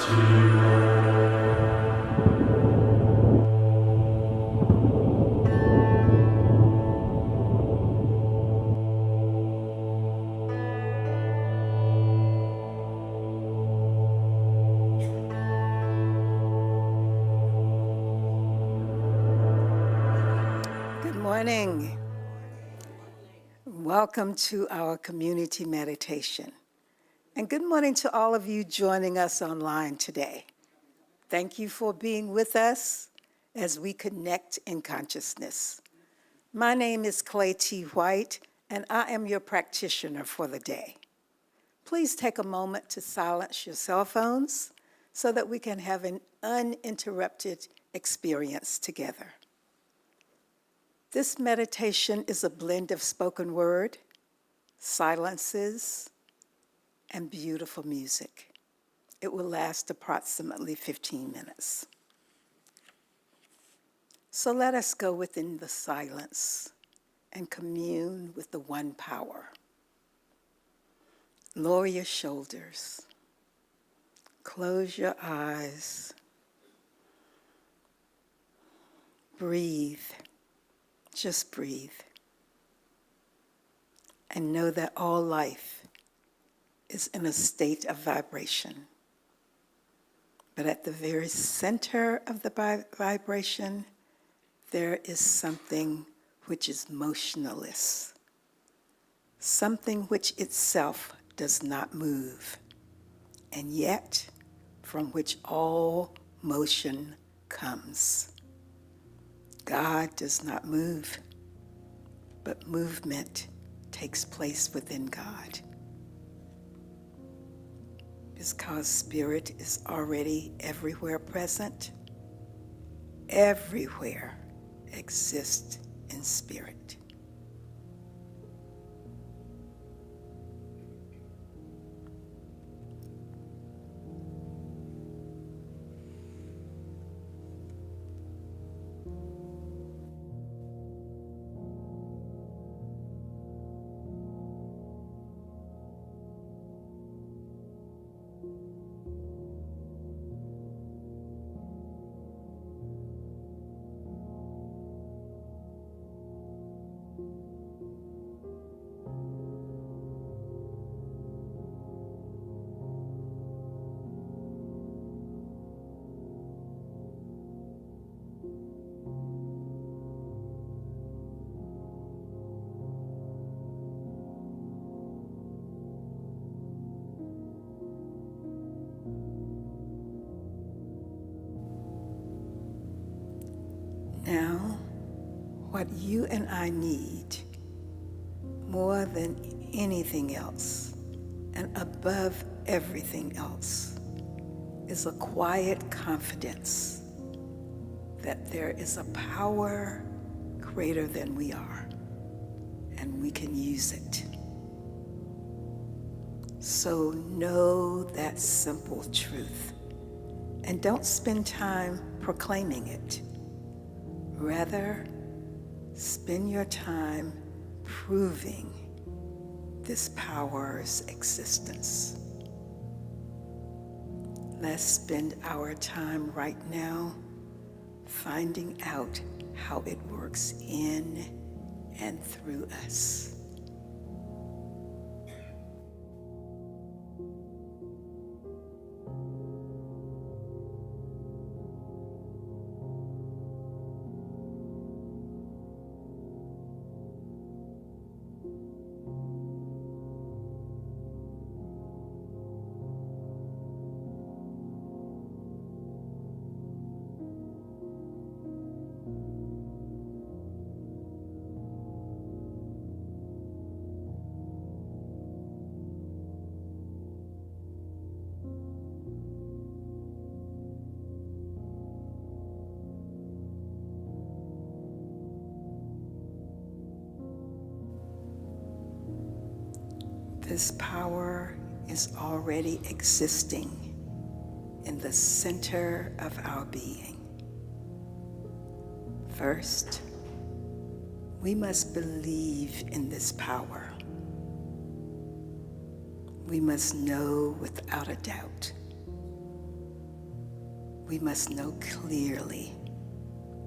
Good morning. Welcome to our community meditation. And good morning to all of you joining us online today. Thank you for being with us as we connect in consciousness. My name is Clay T. White, and I am your practitioner for the day. Please take a moment to silence your cell phones so that we can have an uninterrupted experience together. This meditation is a blend of spoken word, silences, and beautiful music. It will last approximately 15 minutes. So let us go within the silence and commune with the one power. Lower your shoulders. Close your eyes. Breathe. Just breathe. And know that all life is in a state of vibration. But at the very center of the vibration, there is something which is motionless, something which itself does not move, and yet from which all motion comes. God does not move, but movement takes place within God. Because spirit is already everywhere present, everywhere exists in spirit. Now, what you and I need more than anything else and above everything else is a quiet confidence that there is a power greater than we are, and we can use it. So know that simple truth, and don't spend time proclaiming it. Rather, spend your time proving this power's existence. Let's spend our time right now finding out how it works in and through us. This power is already existing in the center of our being. First, we must believe in this power. We must know without a doubt. we must know clearly,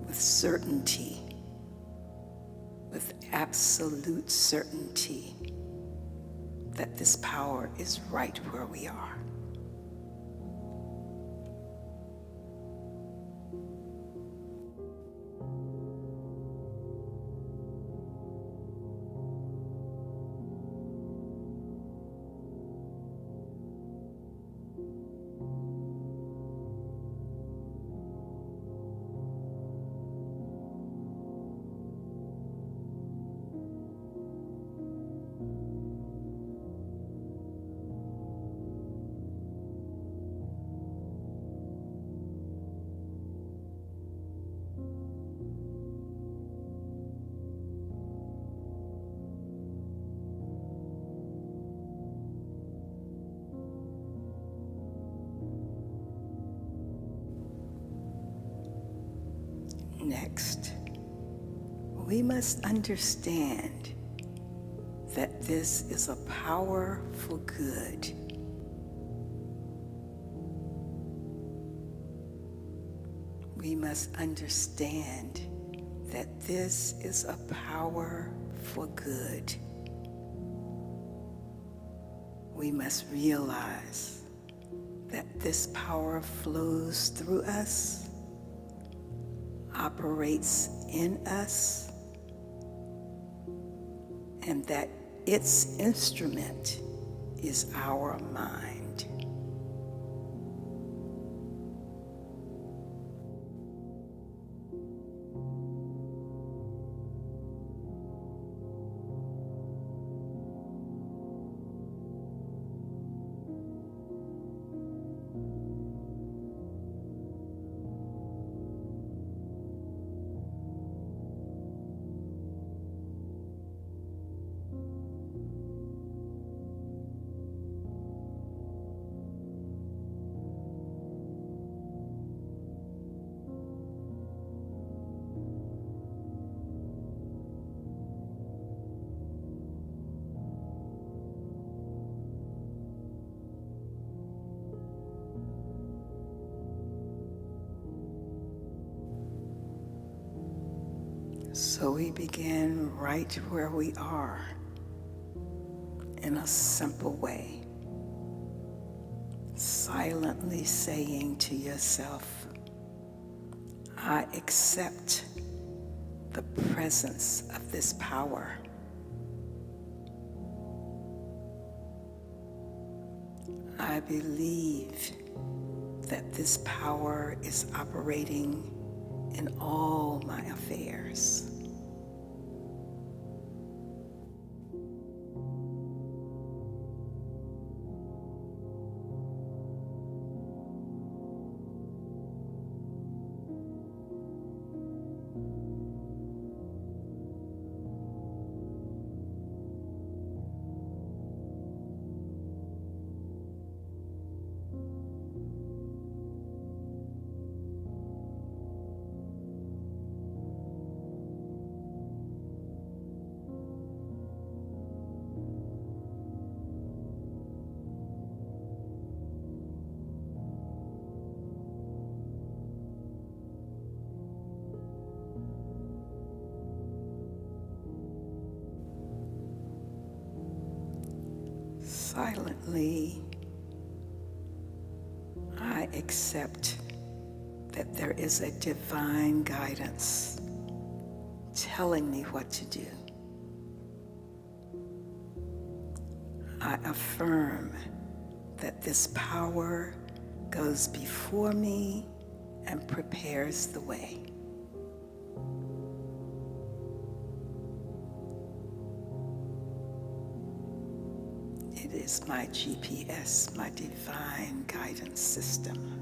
with certainty, with absolute certainty, that this power is right where we are. Next, we must understand that this is a power for good. We must understand that this is a power for good. We must realize that this power flows through us, operates in us, and that its instrument is our mind. So we begin right where we are, in a simple way, silently saying to yourself, I accept the presence of this power. I believe that this power is operating in all my affairs. Silently, I accept that there is a divine guidance telling me what to do. I affirm that this power goes before me and prepares the way. It is my GPS, my divine guidance system.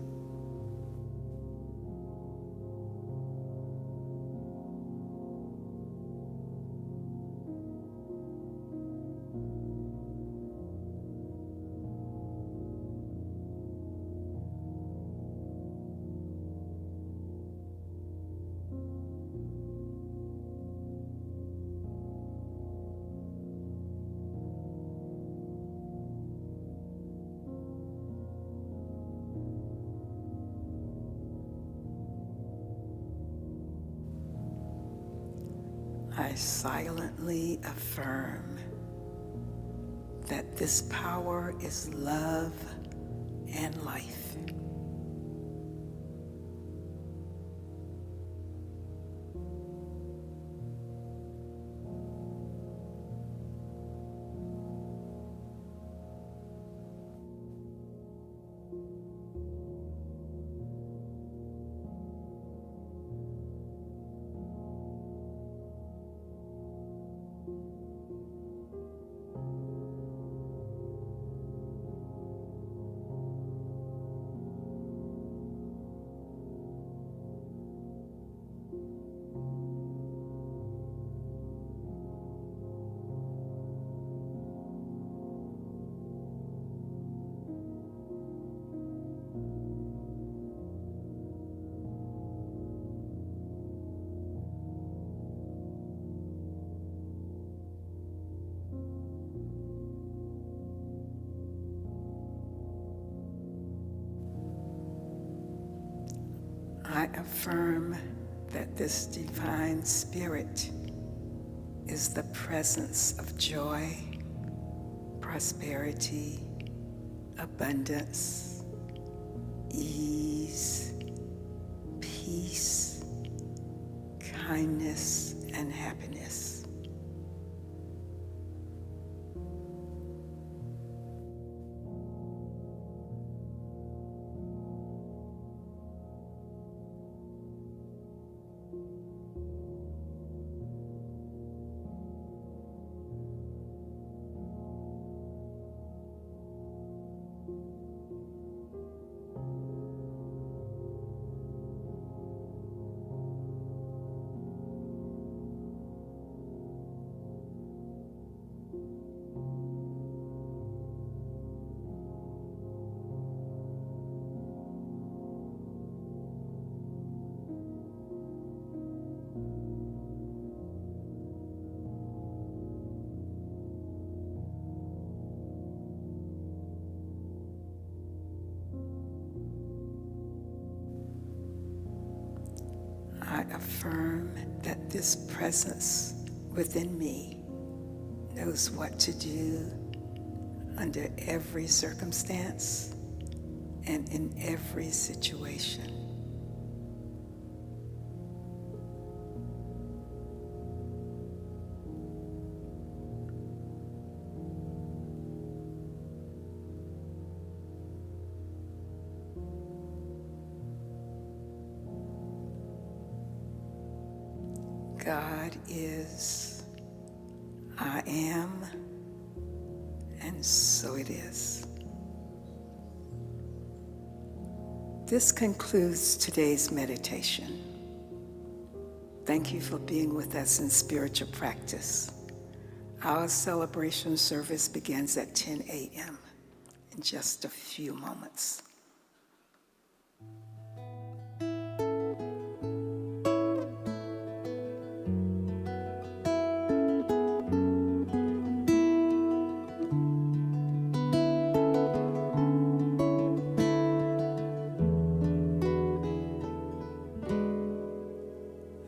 I silently affirm that this power is love and life. I affirm that this divine spirit is the presence of joy, prosperity, abundance, ease, peace, kindness, and happiness. I affirm that this presence within me knows what to do under every circumstance and in every situation. God is, I am, and so it is. This concludes today's meditation. Thank you for being with us in spiritual practice. Our celebration service begins at 10 a.m. in just a few moments.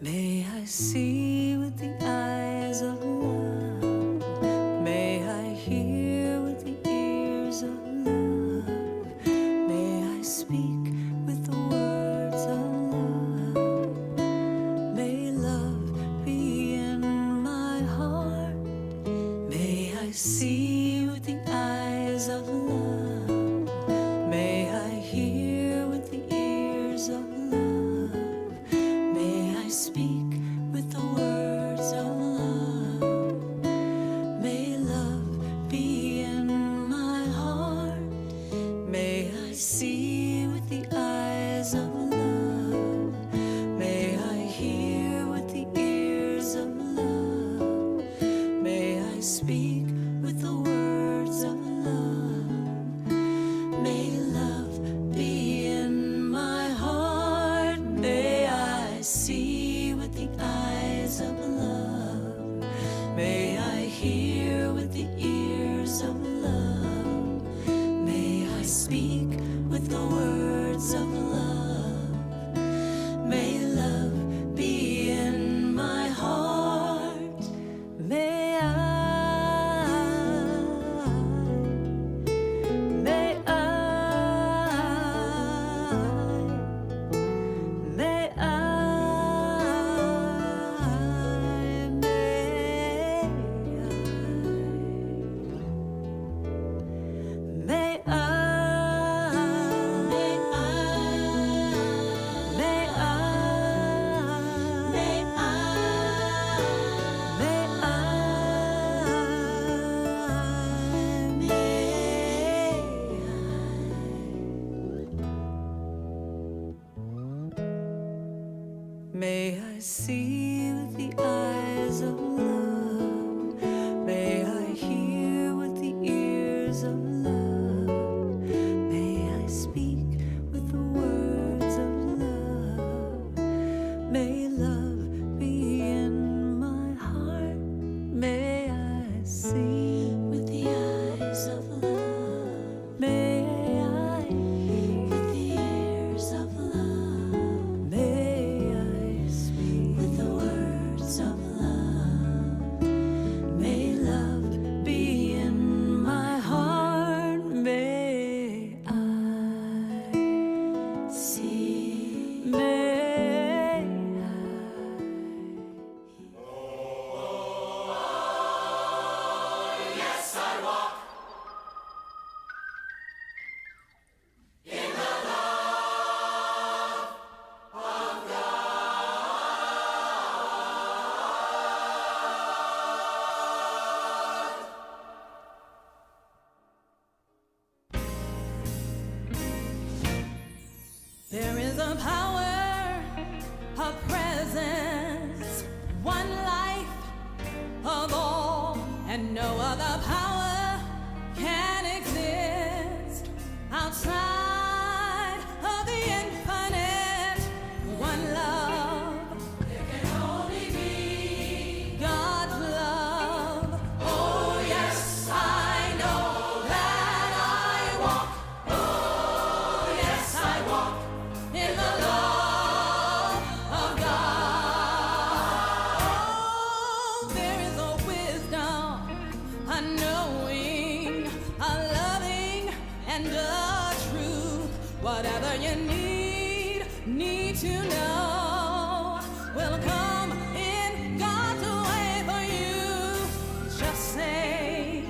May I see with the eyes of love. May I hear with the ears of love. May I speak with the words of love. May love be in my heart. May I see with the eyes of love. May I hear with the ears of love. May I speak with the words of love. May love be in my heart. May I see with the eyes of love. May I hear with the ears of love. May I speak with the words of love. May I see with the eyes of love. May I hear with the ears of love. May I speak with the words of love. May love be in my heart. May I see with the eyes of love. May I hear with the ears of love. May I speak with the words of love. May love be in my heart. May I see. May I. There is a power, a presence, one life of all, and no other power can exist outside of the infinite. One love, there can only be God's love. Oh yes, I know that I walk. Oh yes, I walk in the love of God. Oh, there is a wisdom, a knowing, a loving, and a truth. Whatever you need to know will come in God's way for you. Just say,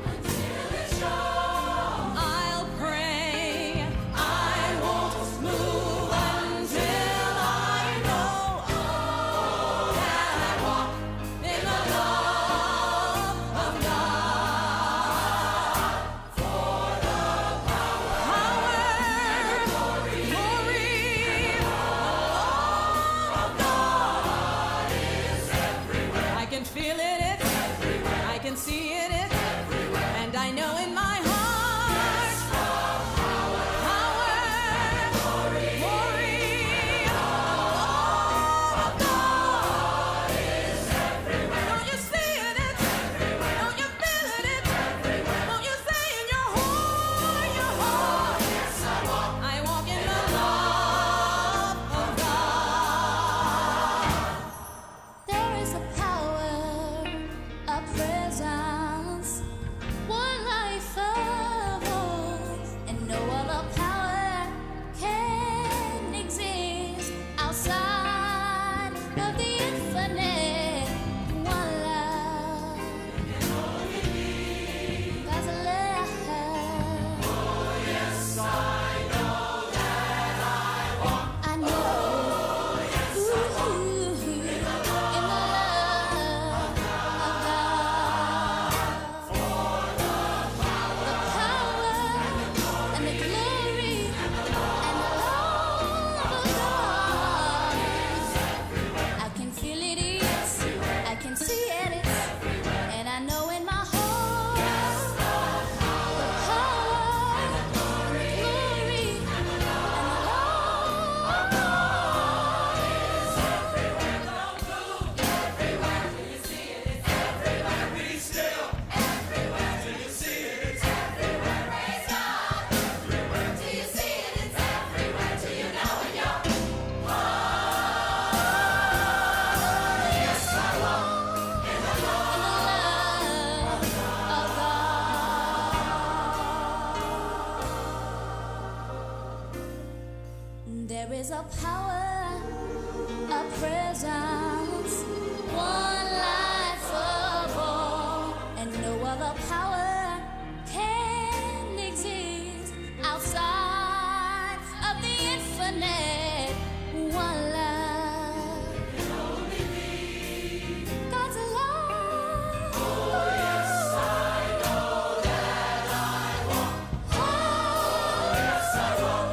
until it's shown, I'll pray. I won't move until I know that I walk in the love of God. For the power, glory, of God is everywhere. I can feel it, it's everywhere. I can see it, it's everywhere. And I know in my heart, power, glory, of God is everywhere. Don't you see it, it's everywhere. Don't you feel it, it's everywhere. Don't you say in your heart, yes, I walk in the love of God. There is a power, a presence, one life of all, and no other power can exist outside of the infinite. One love, God's love. Oh yes, I know that I know. Ooh, in the love of God. For the power and the glory and the love of God. I can feel it, yes, I can see it, it's, and I know in my heart the power, the glory, and the love of God is everywhere. Don't move, everywhere. Do you see it? It's everywhere. Be still, everywhere. Do you see it? It's everywhere. Praise God, everywhere. Do you see it? It's everywhere. Do you know in your heart? Yes, I walk in the love of God. There is a power, a presence, one life of all, and no other power can exist outside of the infinite. One love, God's love. Oh yes, I know that I walk. Oh yes, I walk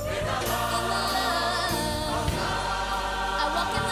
in the love of God. I walk in the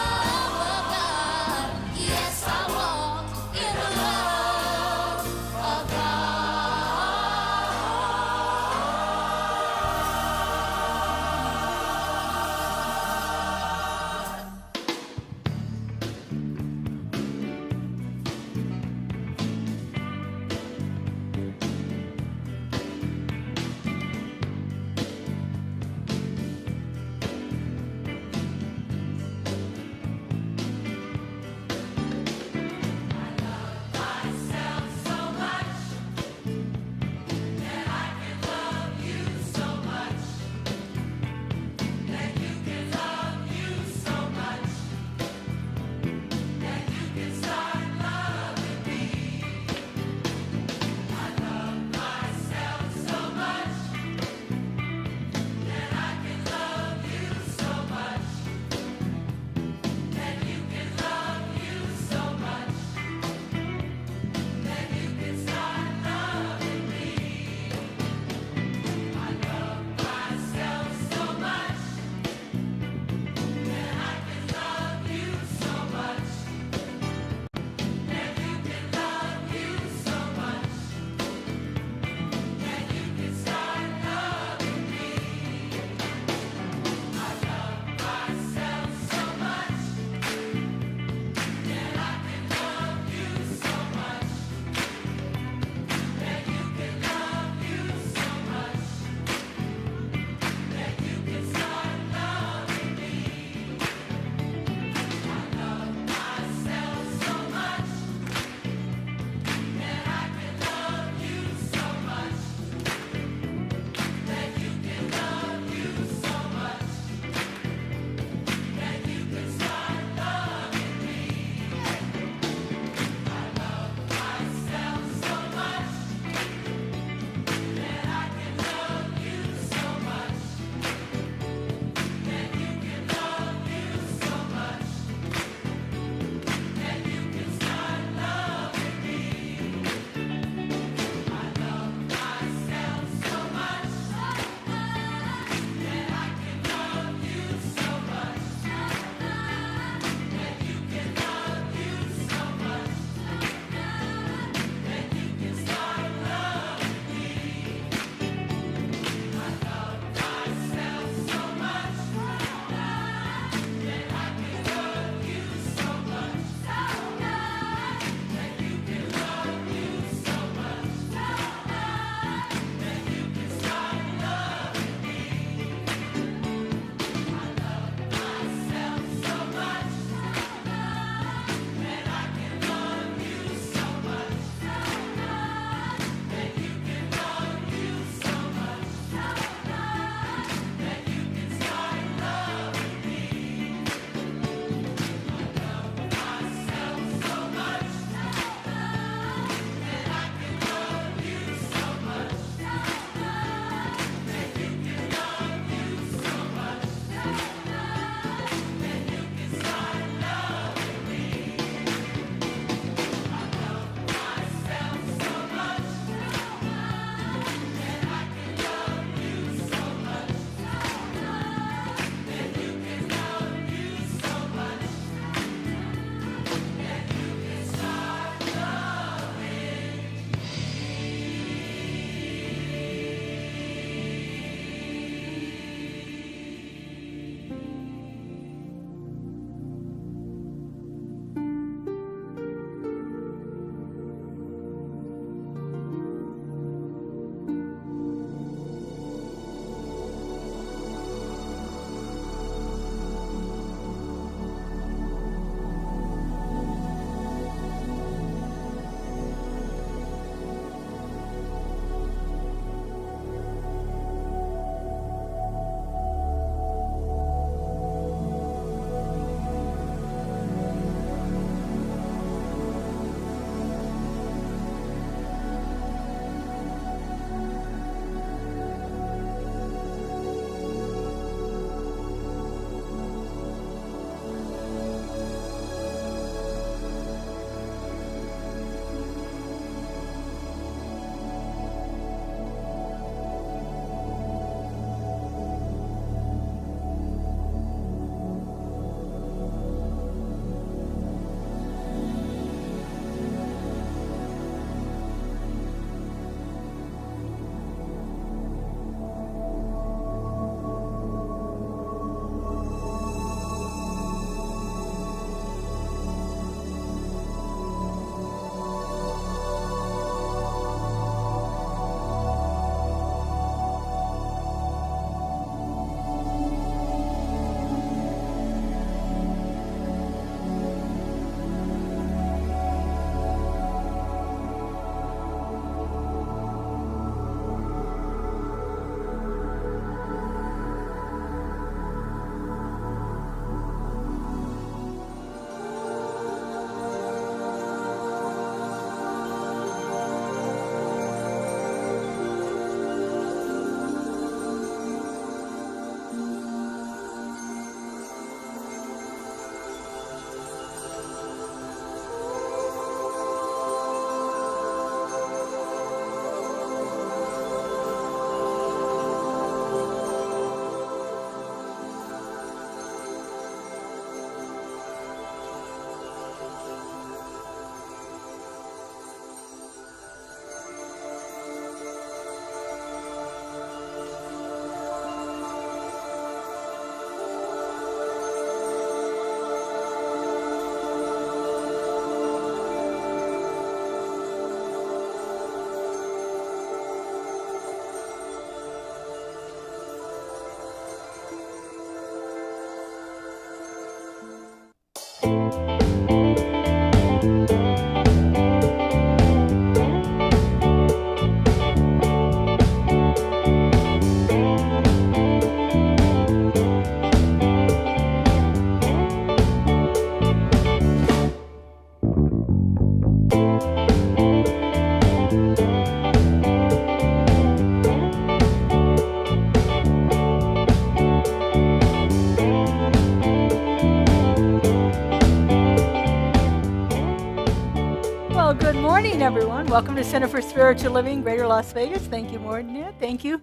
Well, good morning, everyone. Welcome to Center for Spiritual Living, Greater Las Vegas. Thank you, Morgan. Thank you.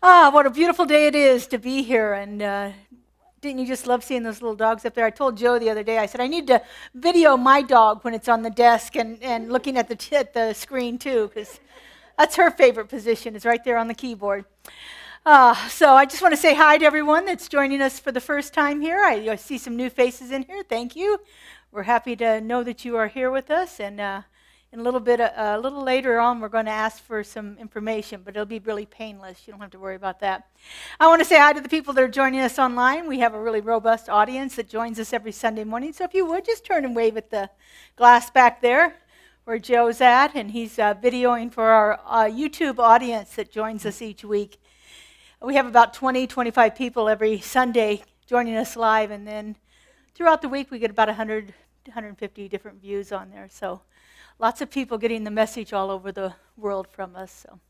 What a beautiful day it is to be here. And didn't you just love seeing those little dogs up there? I told Joe the other day, I said, I need to video my dog when it's on the desk and looking at the screen, too, because that's her favorite position, is right there on the keyboard. So I just want to say hi to everyone that's joining us for the first time here. I see some new faces in here. Thank you. We're happy to know that you are here with us, and in a little later on, we're going to ask for some information, but it'll be really painless. You don't have to worry about that. I want to say hi to the people that are joining us online. We have a really robust audience that joins us every Sunday morning, so if you would, just turn and wave at the glass back there where Joe's at, and he's videoing for our YouTube audience that joins us each week. We have about 20, 25 people every Sunday joining us live, and then throughout the week, we get about 100, 150 different views on there. So lots of people getting the message all over the world from us. So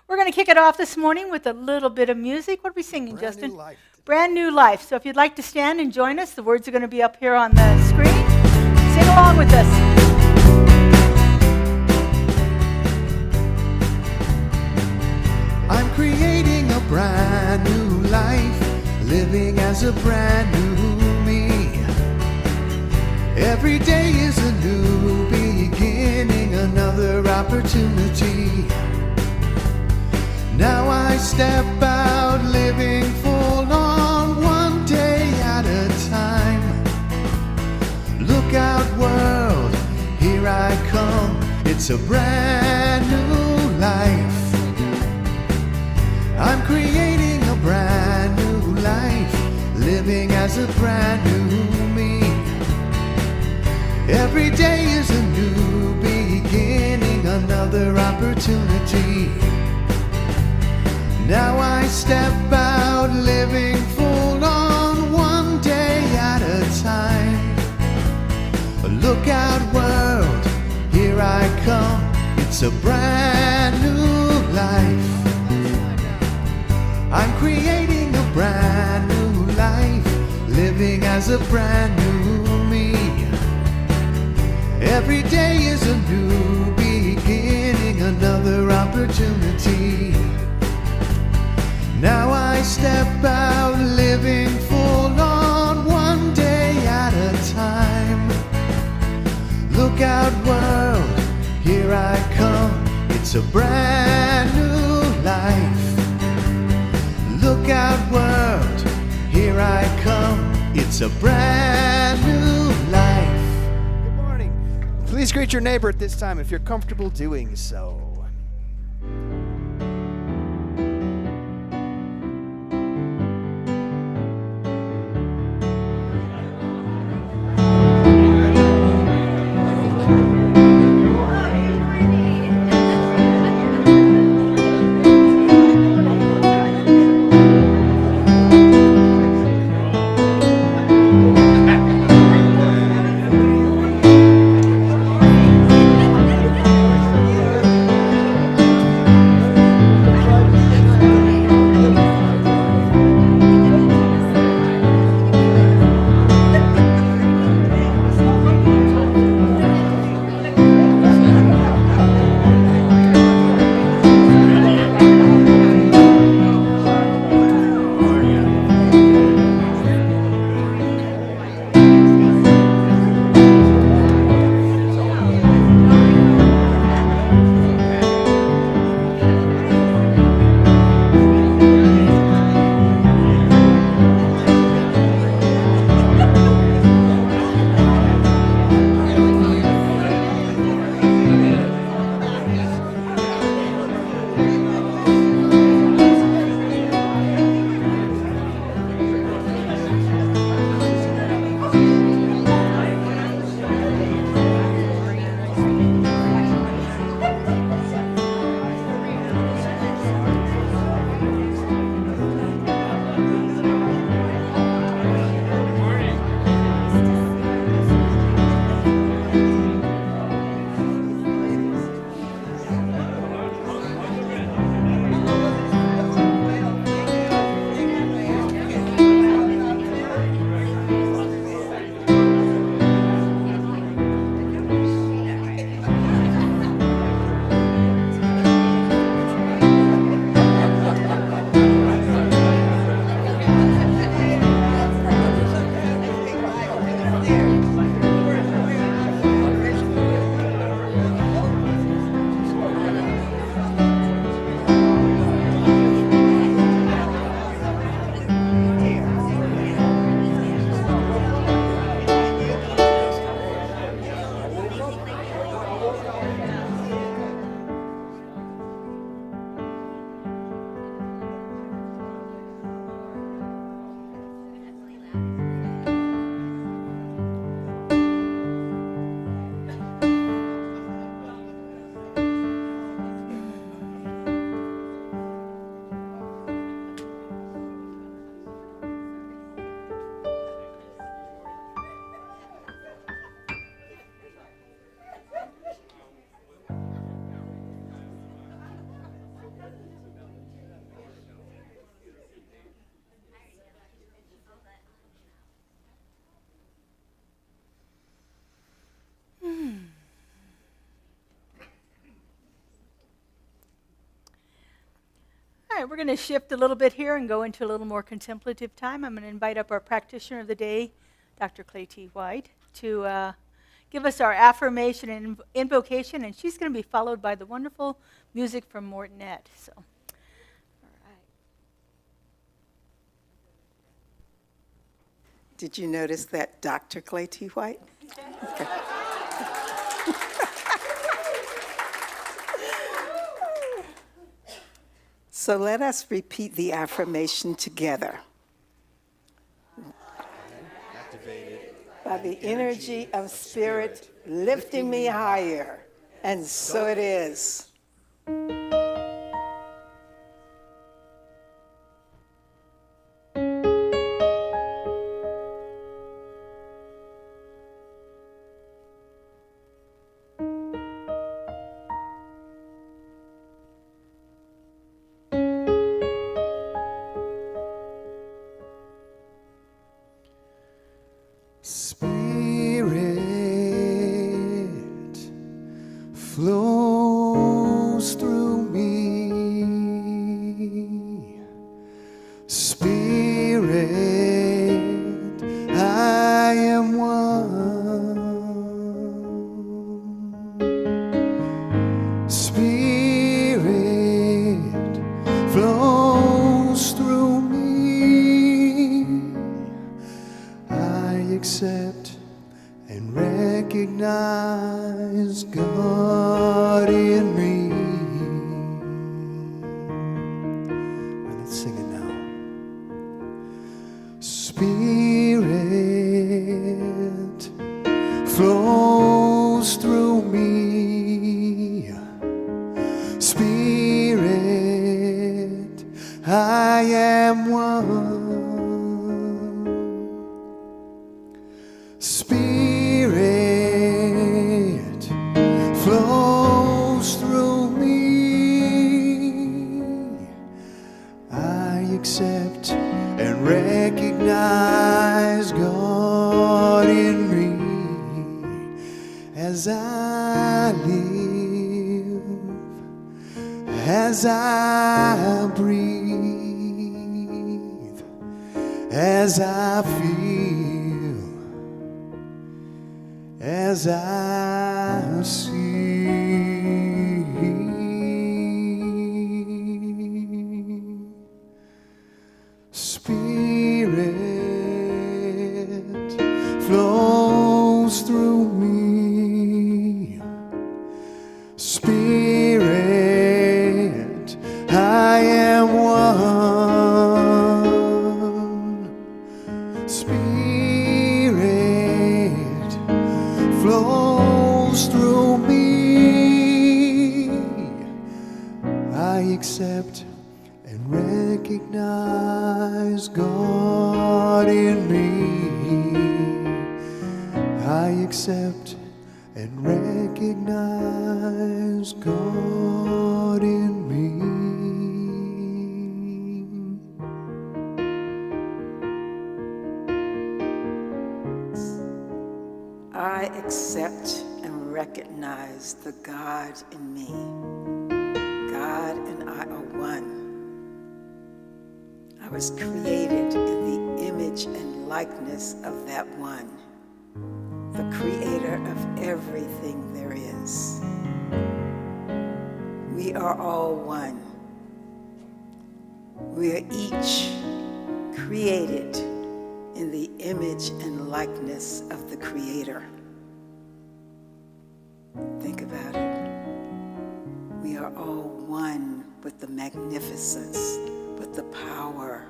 we're going to kick it off this morning with a little bit of music. What are we singing, Justin? Brand New Life. Brand New Life. So if you'd like to stand and join us, the words are going to be up here on the screen. Sing along with us. I'm creating a brand new life, living as a brand new me. Every day is a new beginning, another opportunity. Now I step out, living full on, one day at a time. Look out, world, here I come. It's a brand new life. I'm creating a brand new life, living as a brand new me. Every day is a new beginning, another opportunity. Now I step out, living full on, one day at a time. Look out, world, here I come. It's a brand new life. I'm creating a brand new life, living as a brand new me. Every day is a new beginning, another opportunity. Now I step out, living full on, one day at a time. Look out, world, here I come. It's a brand new life. Look out, world, here I come. It's a brand new life. Good morning. Please greet your neighbor at this time if you're comfortable doing so. right, we're going to shift a little bit here and go into a little more contemplative time. I'm going to invite up our practitioner of the day, Dr. Clay T. White, to give us our affirmation and invocation, and she's going to be followed by the wonderful music from Mortonette. So, all right. Did you notice that Dr. Clay T. White? Okay. So let us repeat the affirmation together. By the energy of spirit lifting me higher, and so it is. Spirit flows through me. Spirit, I am one. Spirit flows through me. I accept and recognize God in me. Well, let's sing it now. Spirit flows through me. Spirit, I am one. Spirit flows through me. I accept and recognize God in me as I live, as I breathe, as I feel, as I see. Spirit flows through me. Spirit, I am one. Spirit flows through me. I accept and recognize God in me. I accept and recognize God in me. I accept and recognize the God in me. God and I are one. I was created in the image and likeness of that one, the creator of everything there is. We are all one. We are each created in the image and likeness of the Creator. Think about it. We are all one with the magnificence, with the power,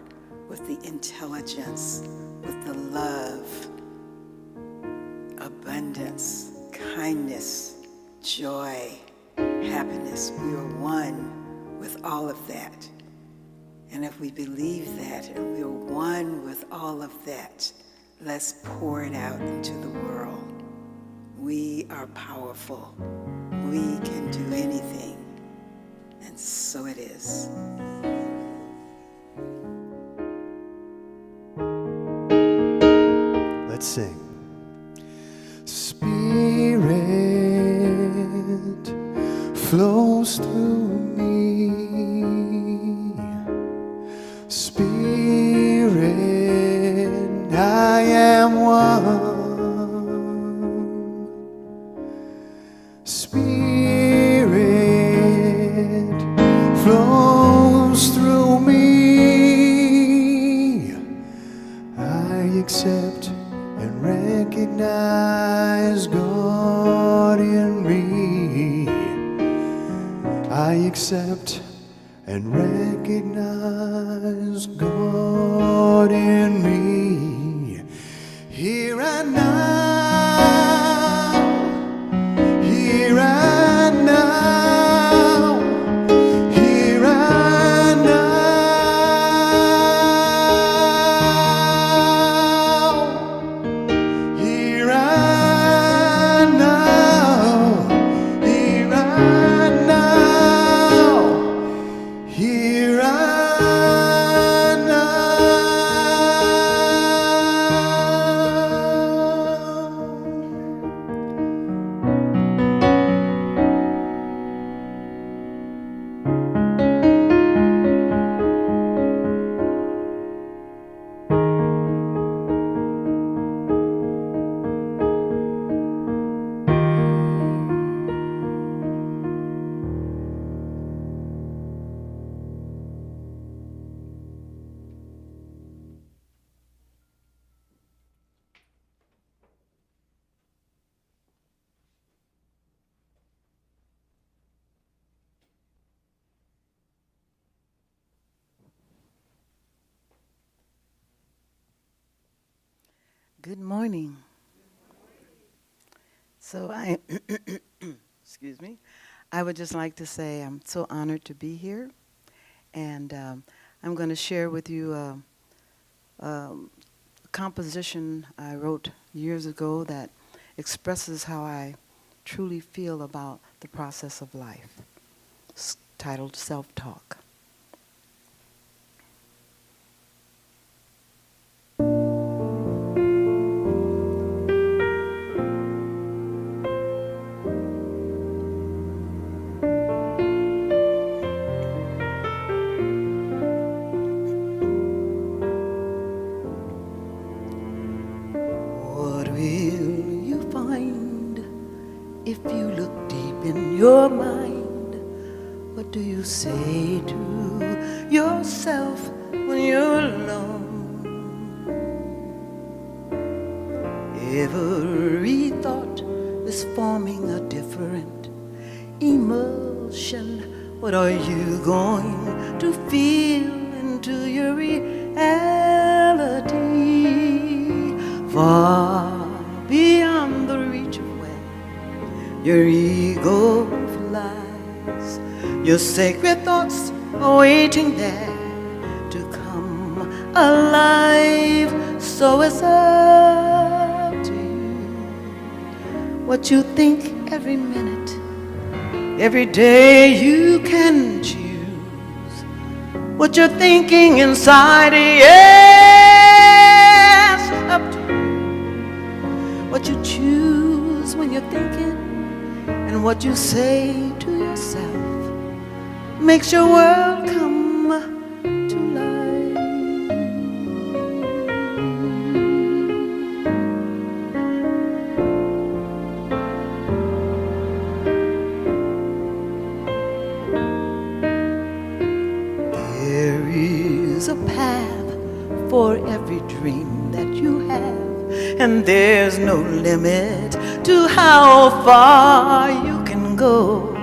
with the intelligence, with the love, abundance, kindness, joy, happiness. We are one with all of that. And if we believe that and we are one with all of that, let's pour it out into the world. We are powerful. We can do anything. And so it is. Let's sing. Spirit flows through me. accept and recognize God in me. Here and now, here and now, here and now, here and now, here and now, here and now. Good morning. So I, excuse me, I would just like to say I'm so honored to be here, and I'm going to share with you a composition I wrote years ago that expresses how I truly feel about the process of life. It's titled Self-Talk. What will you find if you look deep in your mind? What do you say to yourself when you're alone? Every thought is forming a different emotion. What are you going to feel into your reality? Far beyond the reach of where your ego flies, your sacred thoughts are waiting there to come alive. So it's up to you what you think every minute, every day. You can choose what you're thinking inside. Yes, up to you what you choose when you're thinking, and what you say to yourself makes your world come to life. There is a path for every dream that you have, and there's no limit to how far you can go.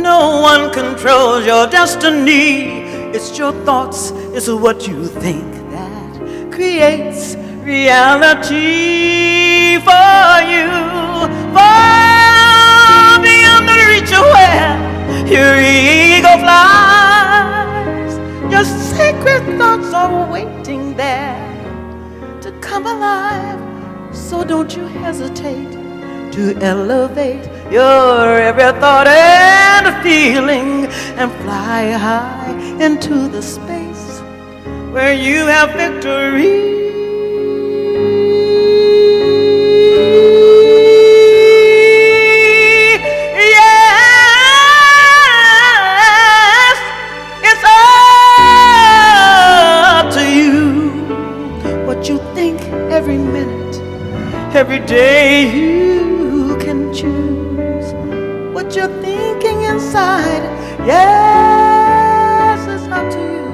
No one controls your destiny. It's your thoughts, it's what you think that creates reality for you. Far beyond the reach of where your ego flies, your sacred thoughts are waiting there to come alive. So don't you hesitate to elevate your every thought and feeling and fly high into the space where you have victory. Yes, it's up to you what you think every minute, every day. You can choose what you're thinking inside. Yes, it's up to you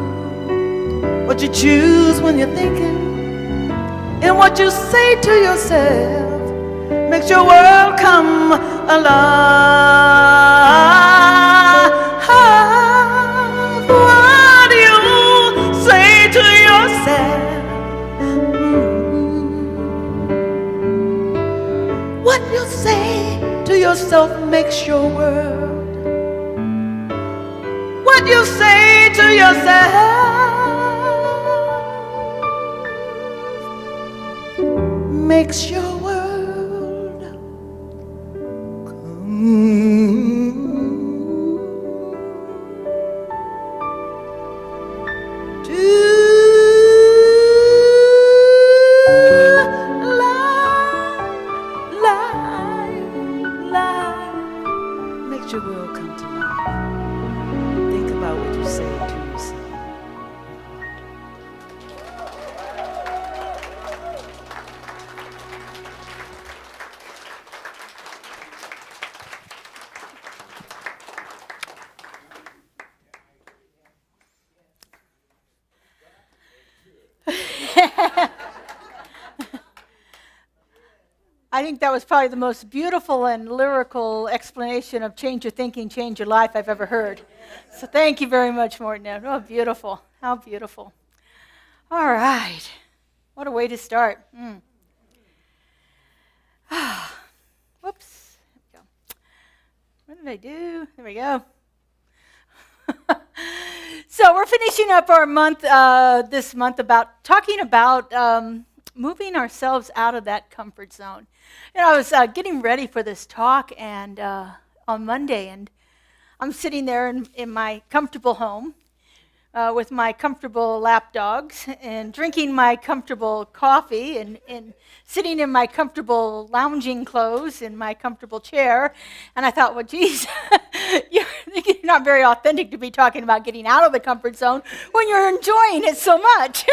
what you choose when you're thinking, and what you say to yourself makes your world come alive. What do you say to yourself? What you say to yourself makes your world. What you say to yourself makes your world come to life. Makes your world come to life. Think about what you say to yourself. I think that was probably the most beautiful and lyrical explanation of change your thinking, change your life I've ever heard. So thank you very much, Morton. Oh, beautiful. How beautiful. All right. What a way to start. Whoops. There we go. What did I do? There we go. So we're finishing up our month this month about talking about moving ourselves out of that comfort zone. You know, I was getting ready for this talk and on Monday, and I'm sitting there in my comfortable home with my comfortable lap dogs and drinking my comfortable coffee and sitting in my comfortable lounging clothes in my comfortable chair. And I thought, well, geez, you're not very authentic to be talking about getting out of the comfort zone when you're enjoying it so much.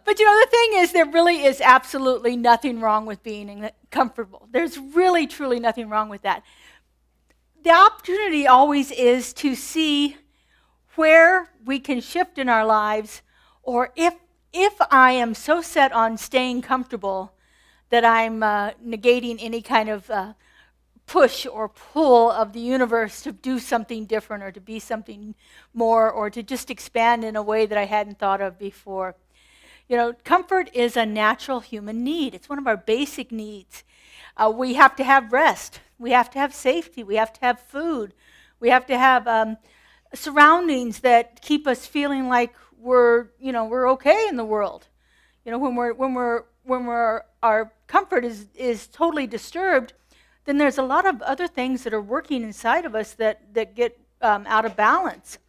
But you know, the thing is, there really is absolutely nothing wrong with being comfortable. There's really, truly nothing wrong with that. The opportunity always is to see where we can shift in our lives, or if I am so set on staying comfortable that I'm negating any kind of push or pull of the universe to do something different or to be something more or to just expand in a way that I hadn't thought of before. You know, comfort is a natural human need. It's one of our basic needs. We have to have rest. We have to have safety. We have to have food. We have to have surroundings that keep us feeling like we're okay in the world. You know, when our comfort is totally disturbed, then there's a lot of other things that are working inside of us that get out of balance.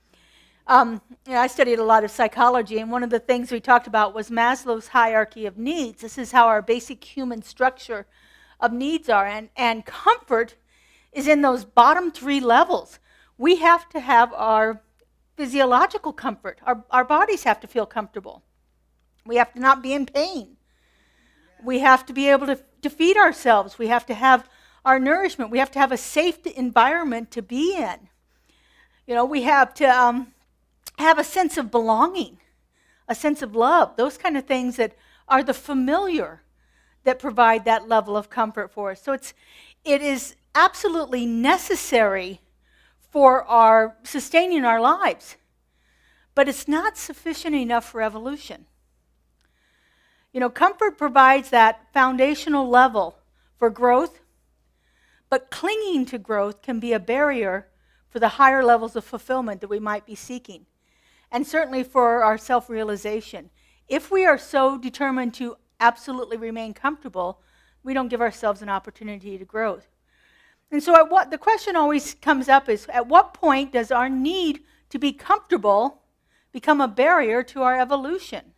I studied a lot of psychology, and one of the things we talked about was Maslow's hierarchy of needs. This is how our basic human structure of needs are, and comfort is in those bottom three levels. We have to have our physiological comfort. Our bodies have to feel comfortable. We have to not be in pain. We have to be able to feed ourselves. We have to have our nourishment. We have to have a safe environment to be in. You know, we have to have a sense of belonging, a sense of love, those kind of things that are the familiar that provide that level of comfort for us. So it is absolutely necessary for our sustaining our lives, but it's not sufficient enough for evolution. You know, comfort provides that foundational level for growth, but clinging to growth can be a barrier for the higher levels of fulfillment that we might be seeking, and certainly for our self-realization. If we are so determined to absolutely remain comfortable, we don't give ourselves an opportunity to grow. And so the question always comes up is, at what point does our need to be comfortable become a barrier to our evolution?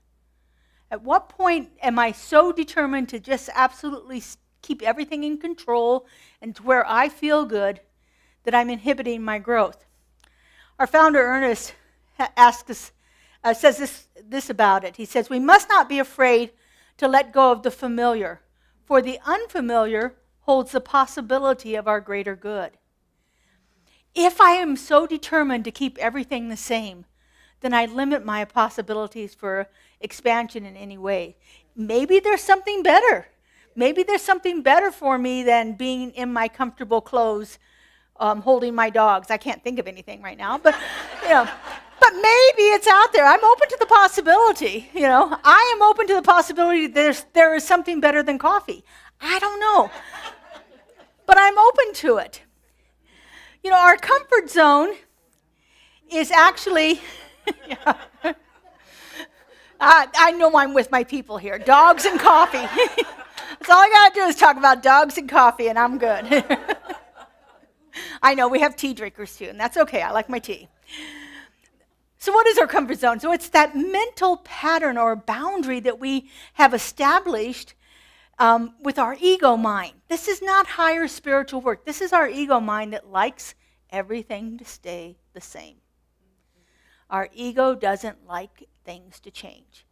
At what point am I so determined to just absolutely keep everything in control and to where I feel good that I'm inhibiting my growth? Our founder, Ernest, says this about it. He says, we must not be afraid to let go of the familiar, for the unfamiliar holds the possibility of our greater good. If I am so determined to keep everything the same, then I limit my possibilities for expansion in any way. Maybe there's something better. Maybe there's something better for me than being in my comfortable clothes, holding my dogs. I can't think of anything right now, but but maybe it's out there. I'm open to the possibility. I am open to the possibility there is something better than coffee. I don't know, but I'm open to it. Our comfort zone is actually. I know I'm with my people here. Dogs and coffee. That's all I got to do is talk about dogs and coffee, and I'm good. I know we have tea drinkers too, and that's okay. I like my tea. So what is our comfort zone? So it's that mental pattern or boundary that we have established with our ego mind. This is not higher spiritual work. This is our ego mind that likes everything to stay the same. Our ego doesn't like things to change.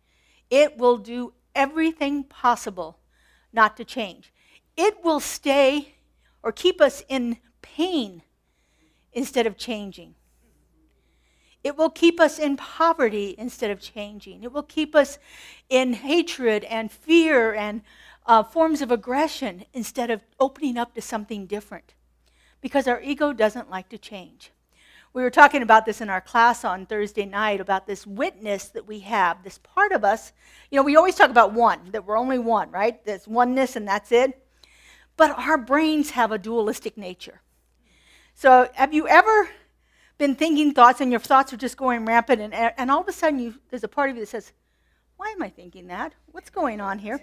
It will do everything possible not to change. It will stay or keep us in pain instead of changing. It will keep us in poverty instead of changing. It will keep us in hatred and fear and forms of aggression instead of opening up to something different, because our ego doesn't like to change. We were talking about this in our class on Thursday night, about this witness that we have, this part of us. We always talk about one, that we're only one, right? There's oneness and that's it. But our brains have a dualistic nature. So have you ever been thinking thoughts and your thoughts are just going rampant and all of a sudden there's a part of you that says, why am I thinking that? What's going on here?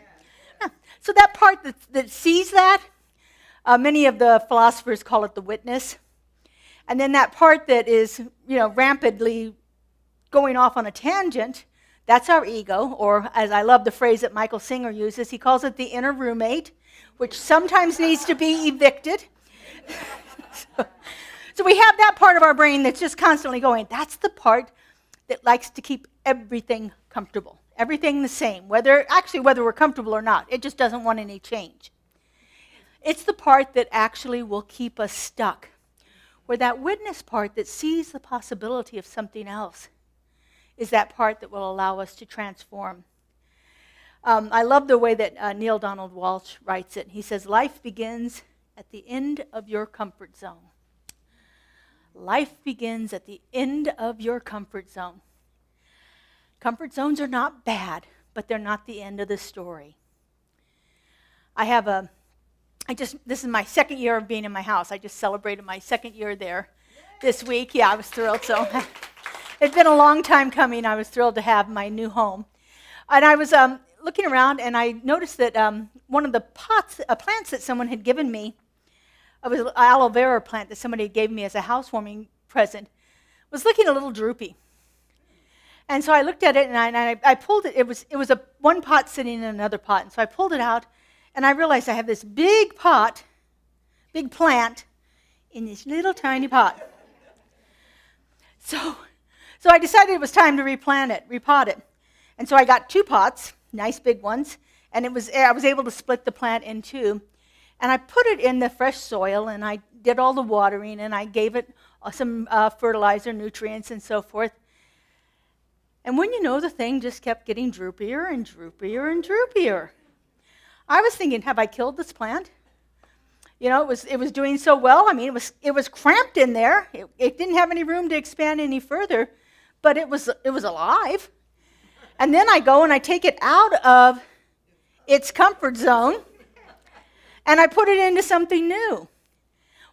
Yeah. So that part that sees that, many of the philosophers call it the witness. And then that part that is, rampantly going off on a tangent, that's our ego, or as I love the phrase that Michael Singer uses, he calls it the inner roommate, which sometimes needs to be evicted. So we have that part of our brain that's just constantly going. That's the part that likes to keep everything comfortable, everything the same, whether we're comfortable or not. It just doesn't want any change. It's the part that actually will keep us stuck. Where that witness part that sees the possibility of something else is that part that will allow us to transform. I love the way that Neil Donald Walsh writes it. He says, life begins at the end of your comfort zone. Life begins at the end of your comfort zone. Comfort zones are not bad, but they're not the end of the story. This is my second year of being in my house. I just celebrated my second year there this week. Yeah, I was thrilled. So it's been a long time coming. I was thrilled to have my new home. And I was looking around and I noticed that one of the plants that someone had given me, it was an aloe vera plant that somebody gave me as a housewarming present, was looking a little droopy. And so I looked at it and I pulled it. It was one pot sitting in another pot. And so I pulled it out. And I realized I have this big plant, in this little tiny pot. So I decided it was time to repot it. And so I got 2 pots, nice big ones, and I was able to split the plant in 2. And I put it in the fresh soil, and I did all the watering, and I gave it some fertilizer, nutrients, and so forth. And when you know, the thing just kept getting droopier and droopier and droopier. I was thinking, have I killed this plant? It was doing so well. I mean, it was cramped in there. It didn't have any room to expand any further, but it was alive. And then I go and I take it out of its comfort zone, and I put it into something new.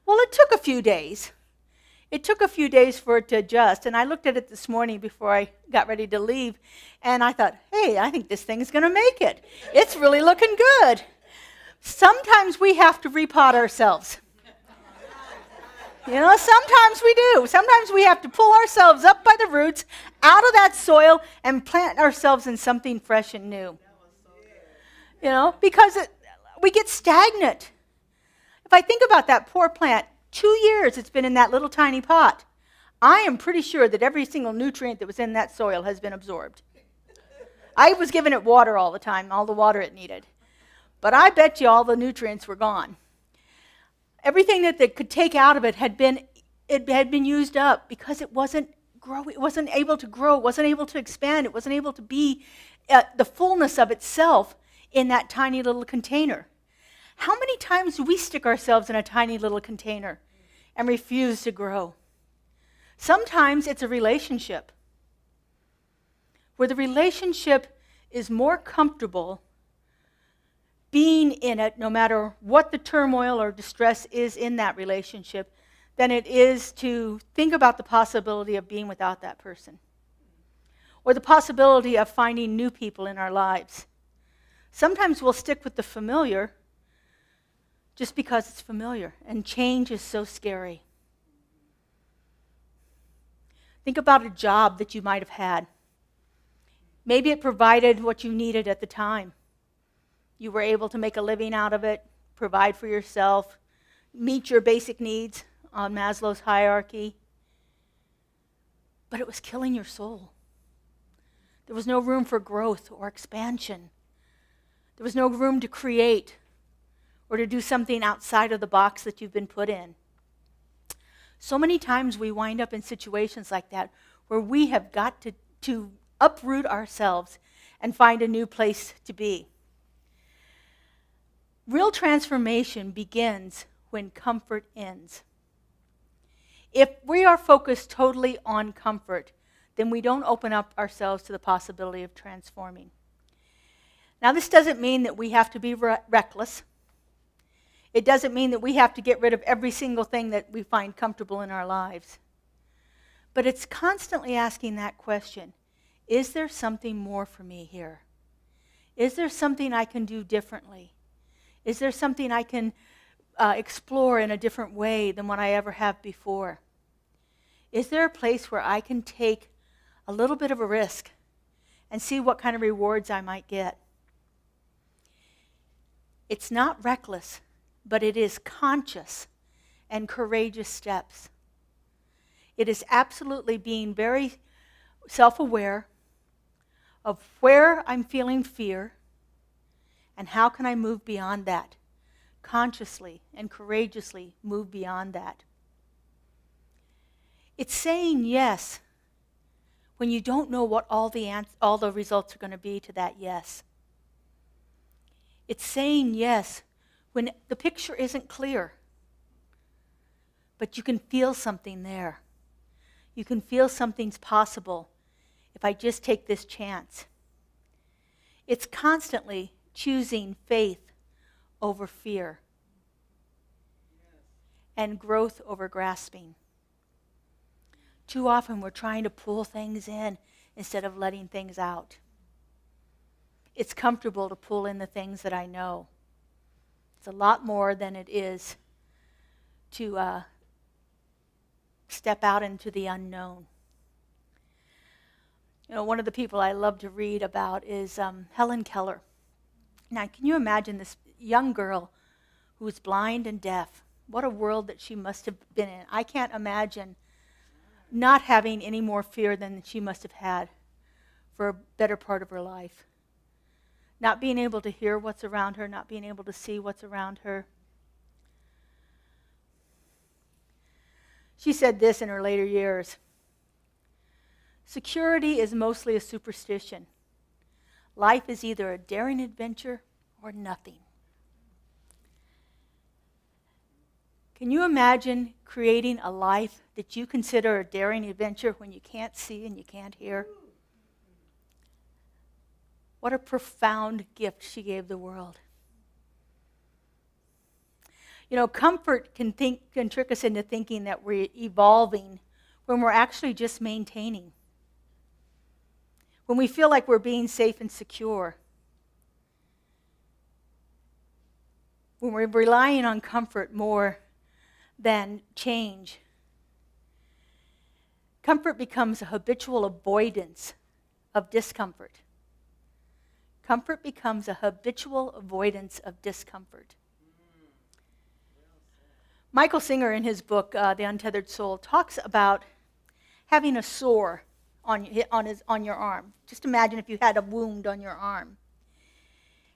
Well, it took a few days. It took a few days for it to adjust, and I looked at it this morning before I got ready to leave, and I thought, hey, I think this thing's going to make it. It's really looking good. Sometimes we have to repot ourselves. Sometimes we do. Sometimes we have to pull ourselves up by the roots out of that soil and plant ourselves in something fresh and new. Because we get stagnant. If I think about that poor plant, 2 years it's been in that little tiny pot. I am pretty sure that every single nutrient that was in that soil has been absorbed. I was giving it water all the time, all the water it needed. But I bet you all the nutrients were gone. Everything that they could take out of it had been used up because it wasn't growing. It wasn't able to grow. It wasn't able to expand. It wasn't able to be the fullness of itself in that tiny little container. How many times do we stick ourselves in a tiny little container and refuse to grow? Sometimes it's a relationship where the relationship is more comfortable being in it, no matter what the turmoil or distress is in that relationship, than it is to think about the possibility of being without that person, or the possibility of finding new people in our lives. Sometimes we'll stick with the familiar just because it's familiar, and change is so scary. Think about a job that you might have had. Maybe it provided what you needed at the time. You were able to make a living out of it, provide for yourself, meet your basic needs on Maslow's hierarchy. But it was killing your soul. There was no room for growth or expansion. There was no room to create or to do something outside of the box that you've been put in. So many times we wind up in situations like that where we have got to uproot ourselves and find a new place to be. Real transformation begins when comfort ends. If we are focused totally on comfort, then we don't open up ourselves to the possibility of transforming. Now, this doesn't mean that we have to be reckless. It doesn't mean that we have to get rid of every single thing that we find comfortable in our lives. But it's constantly asking that question, is there something more for me here? Is there something I can do differently? Is there something I can explore in a different way than what I ever have before? Is there a place where I can take a little bit of a risk and see what kind of rewards I might get? It's not reckless, but it is conscious and courageous steps. It is absolutely being very self-aware of where I'm feeling fear and how can I move beyond that. Consciously and courageously move beyond that. It's saying yes when you don't know what all the results are going to be to that yes. It's saying yes when the picture isn't clear, but you can feel something there. You can feel something's possible if I just take this chance. It's constantly choosing faith over fear and growth over grasping. Too often we're trying to pull things in instead of letting things out. It's comfortable to pull in the things that I know. It's a lot more than it is to step out into the unknown. You know, one of the people I love to read about is Helen Keller. Now, can you imagine this young girl who was blind and deaf? What a world that she must have been in. I can't imagine not having any more fear than she must have had for a better part of her life. Not being able to hear what's around her, not being able to see what's around her. She said this in her later years: security is mostly a superstition. Life is either a daring adventure or nothing. Can you imagine creating a life that you consider a daring adventure when you can't see and you can't hear? What a profound gift she gave the world. You know, comfort can trick us into thinking that we're evolving when we're actually just maintaining. When we feel like we're being safe and secure. When we're relying on comfort more than change. Comfort becomes a habitual avoidance of discomfort. Comfort becomes a habitual avoidance of discomfort. Michael Singer, in his book, The Untethered Soul, talks about having a sore on your arm. Just imagine if you had a wound on your arm.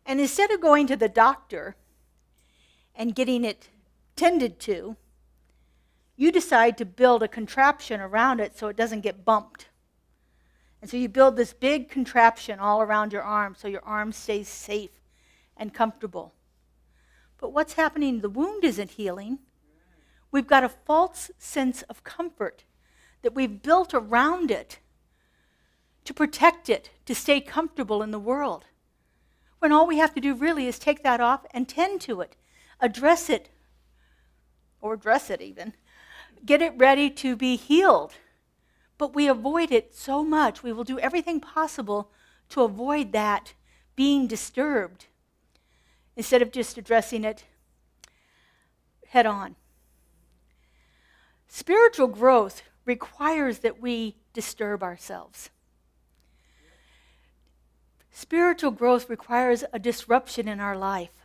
And instead of going to the doctor and getting it tended to, you decide to build a contraption around it so it doesn't get bumped. And so you build this big contraption all around your arm so your arm stays safe and comfortable. But what's happening? The wound isn't healing. We've got a false sense of comfort that we've built around it to protect it, to stay comfortable in the world. When all we have to do really is take that off and tend to it, address it, or dress it even, get it ready to be healed. But we avoid it so much. We will do everything possible to avoid that being disturbed instead of just addressing it head on. Spiritual growth requires that we disturb ourselves. Spiritual growth requires a disruption in our life.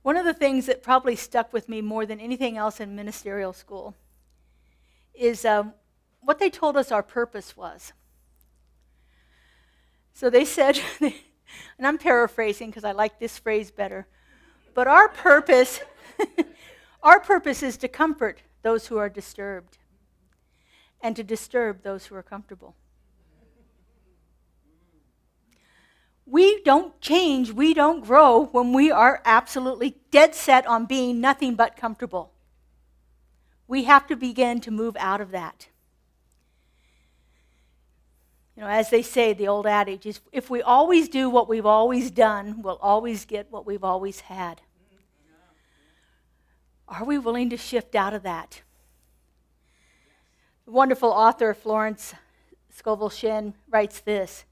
One of the things that probably stuck with me more than anything else in ministerial school is what they told us our purpose was. So they said, and I'm paraphrasing because I like this phrase better, but our purpose is to comfort those who are disturbed and to disturb those who are comfortable. We don't change, we don't grow when we are absolutely dead set on being nothing but comfortable. We have to begin to move out of that. You know, as they say, the old adage is, if we always do what we've always done, we'll always get what we've always had. Are we willing to shift out of that? The wonderful author Florence Scovel Shinn writes this: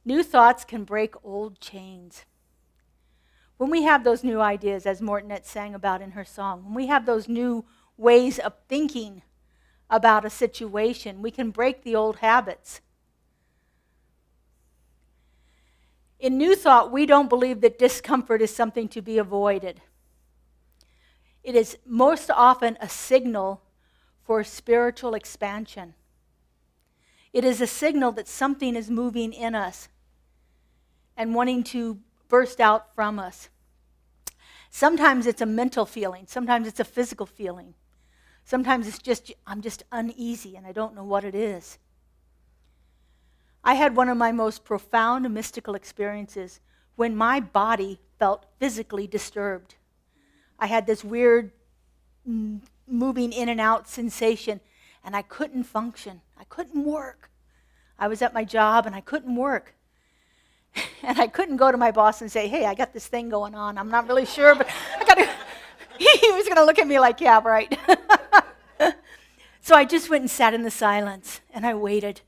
new thoughts can break old chains. When we have those new ideas, as Mortonette sang about in her song, when we have those new ways of thinking about a situation, we can break the old habits. In New Thought, we don't believe that discomfort is something to be avoided. It is most often a signal for spiritual expansion. It is a signal that something is moving in us and wanting to burst out from us. Sometimes it's a mental feeling. Sometimes it's a physical feeling. Sometimes it's just, I'm just uneasy and I don't know what it is. I had one of my most profound mystical experiences when my body felt physically disturbed. I had this weird moving in and out sensation, and I couldn't function. I couldn't work. I was at my job, and I couldn't work. And I couldn't go to my boss and say, hey, I got this thing going on. I'm not really sure, but I got to... He was going to look at me like, yeah, right. So I just went and sat in the silence, and I waited.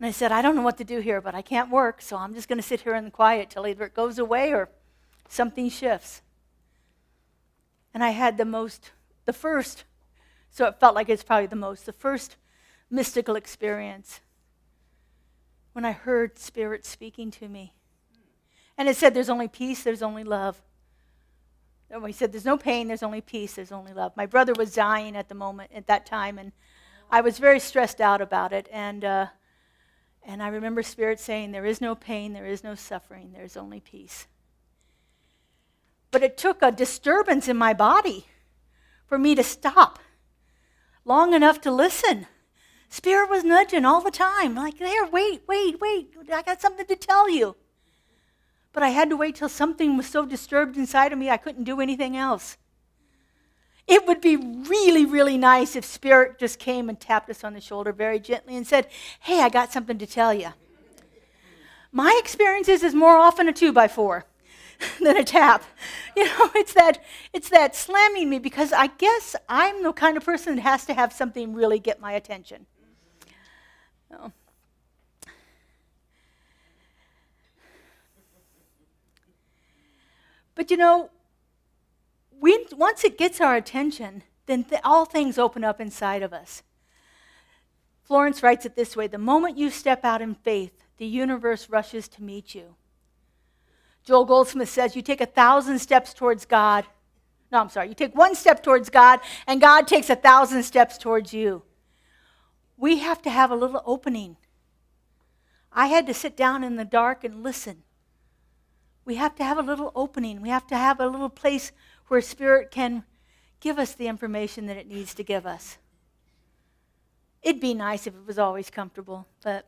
And I said, I don't know what to do here, but I can't work, so I'm just going to sit here in the quiet till either it goes away or something shifts. And I had the first mystical experience when I heard Spirit speaking to me. And it said, there's only peace, there's only love. And he said, there's no pain, there's only peace, there's only love. My brother was dying at that time, and I was very stressed out about it. And I remember Spirit saying, there is no pain, there is no suffering, there is only peace. But it took a disturbance in my body for me to stop long enough to listen. Spirit was nudging all the time, like, there, wait, I got something to tell you. But I had to wait till something was so disturbed inside of me I couldn't do anything else. It would be really, really nice if Spirit just came and tapped us on the shoulder very gently and said, hey, I got something to tell you. My experience is more often a 2x4 than a tap. You know, it's that slamming me, because I guess I'm the kind of person that has to have something really get my attention. So. But you know, once it gets our attention, then all things open up inside of us. Florence writes it this way: the moment you step out in faith, the universe rushes to meet you. Joel Goldsmith says, you take 1,000 steps towards God. No, I'm sorry. You take 1 step towards God, and God takes 1,000 steps towards you. We have to have a little opening. I had to sit down in the dark and listen. We have to have a little opening. We have to have a little place where Spirit can give us the information that it needs to give us. It'd be nice if it was always comfortable, but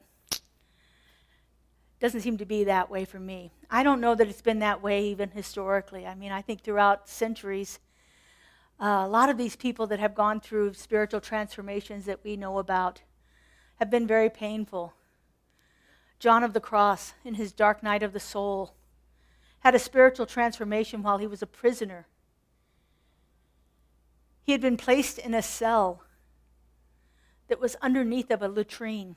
Doesn't seem to be that way for me. I don't know that it's been that way even historically. I mean, I think throughout centuries, a lot of these people that have gone through spiritual transformations that we know about have been very painful. John of the Cross, in his dark night of the soul, had a spiritual transformation while he was a prisoner. He had been placed in a cell that was underneath of a latrine.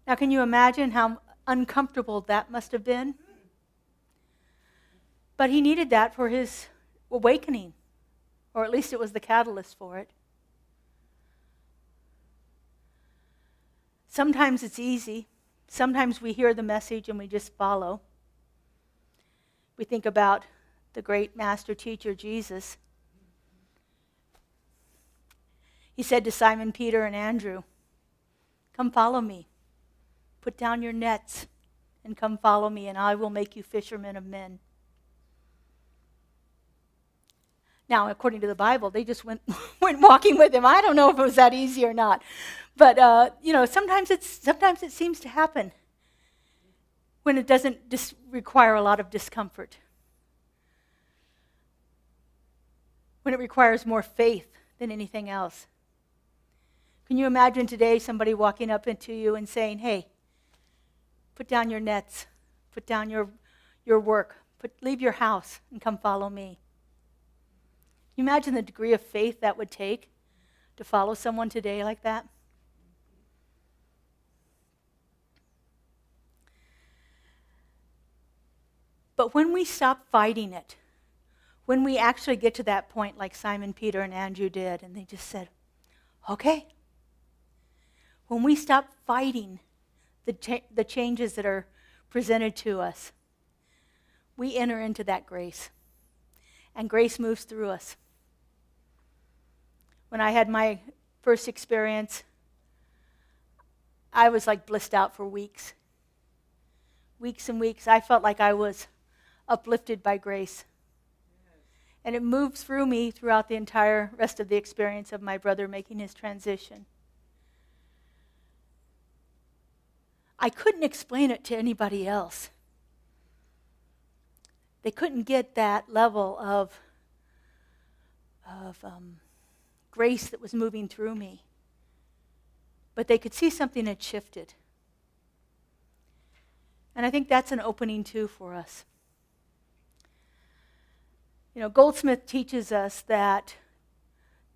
Now, can you imagine how uncomfortable that must have been? But he needed that for his awakening, or at least it was the catalyst for it. Sometimes it's easy. Sometimes we hear the message and we just follow. We think about the great master teacher, Jesus. He said to Simon, Peter, and Andrew, "Come follow me. Put down your nets and come follow me, and I will make you fishermen of men." Now, according to the Bible, they just went walking with him. I don't know if it was that easy or not. But, sometimes it seems to happen when it doesn't require a lot of discomfort. When it requires more faith than anything else. Can you imagine today somebody walking up into you and saying, "Hey, put down your nets, put down your work, leave your house and come follow me"? Can you imagine the degree of faith that would take to follow someone today like that? But when we stop fighting it, when we actually get to that point like Simon, Peter, and Andrew did, and they just said, "Okay." When we stop fighting the changes that are presented to us, we enter into that grace, and grace moves through us. When I had my first experience, I was like blissed out for weeks. Weeks and weeks. I felt like I was uplifted by grace. And it moved through me throughout the entire rest of the experience of my brother making his transition. I couldn't explain it to anybody else. They couldn't get that level of grace that was moving through me. But they could see something had shifted. And I think that's an opening too for us. Goldsmith teaches us that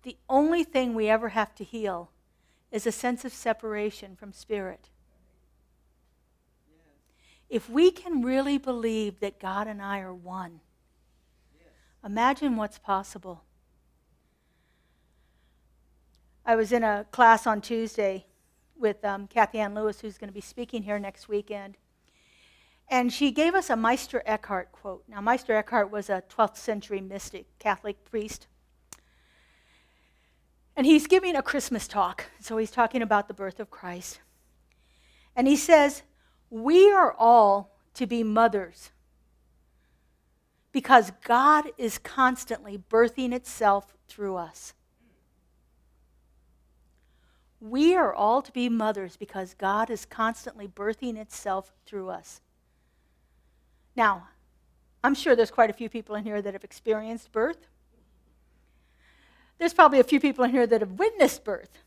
the only thing we ever have to heal is a sense of separation from spirit. If we can really believe that God and I are one, imagine what's possible. I was in a class on Tuesday with Kathy Ann Lewis, who's going to be speaking here next weekend. And she gave us a Meister Eckhart quote. Now, Meister Eckhart was a 12th century mystic, Catholic priest. And he's giving a Christmas talk. So he's talking about the birth of Christ. And he says, "We are all to be mothers because God is constantly birthing itself through us." We are all to be mothers because God is constantly birthing itself through us. Now, I'm sure there's quite a few people in here that have experienced birth. There's probably a few people in here that have witnessed birth.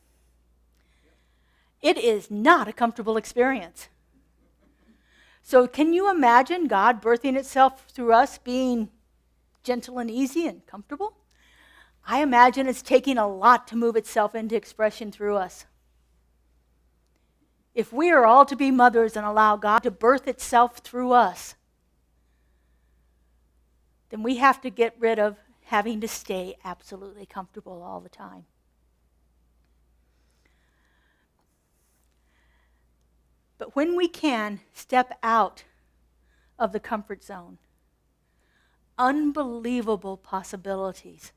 It is not a comfortable experience. So can you imagine God birthing itself through us being gentle and easy and comfortable? I imagine it's taking a lot to move itself into expression through us. If we are all to be mothers and allow God to birth itself through us, then we have to get rid of having to stay absolutely comfortable all the time. But when we can step out of the comfort zone, unbelievable possibilities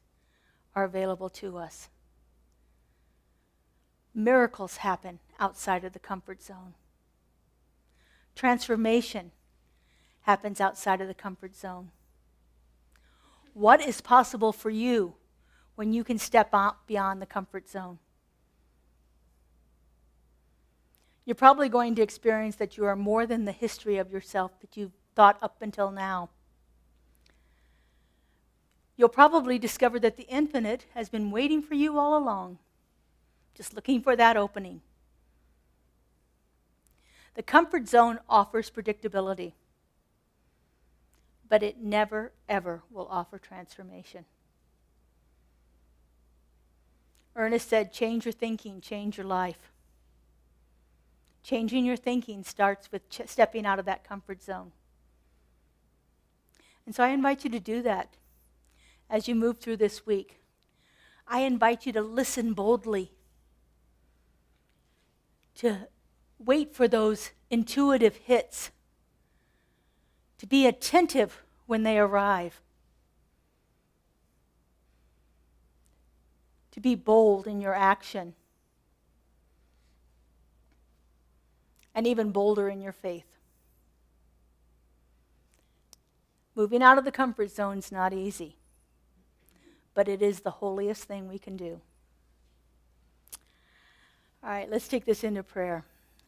are available to us. Miracles happen outside of the comfort zone. Transformation happens outside of the comfort zone. What is possible for you when you can step out beyond the comfort zone? You're probably going to experience that you are more than the history of yourself that you've thought up until now. You'll probably discover that the infinite has been waiting for you all along, just looking for that opening. The comfort zone offers predictability, but it never, ever will offer transformation. Ernest said, change your thinking, change your life. Changing your thinking starts with stepping out of that comfort zone. And so I invite you to do that as you move through this week. I invite you to listen boldly, to wait for those intuitive hits, to be attentive when they arrive, to be bold in your action, and even bolder in your faith. Moving out of the comfort zone is not easy, but it is the holiest thing we can do. All right, let's take this into prayer.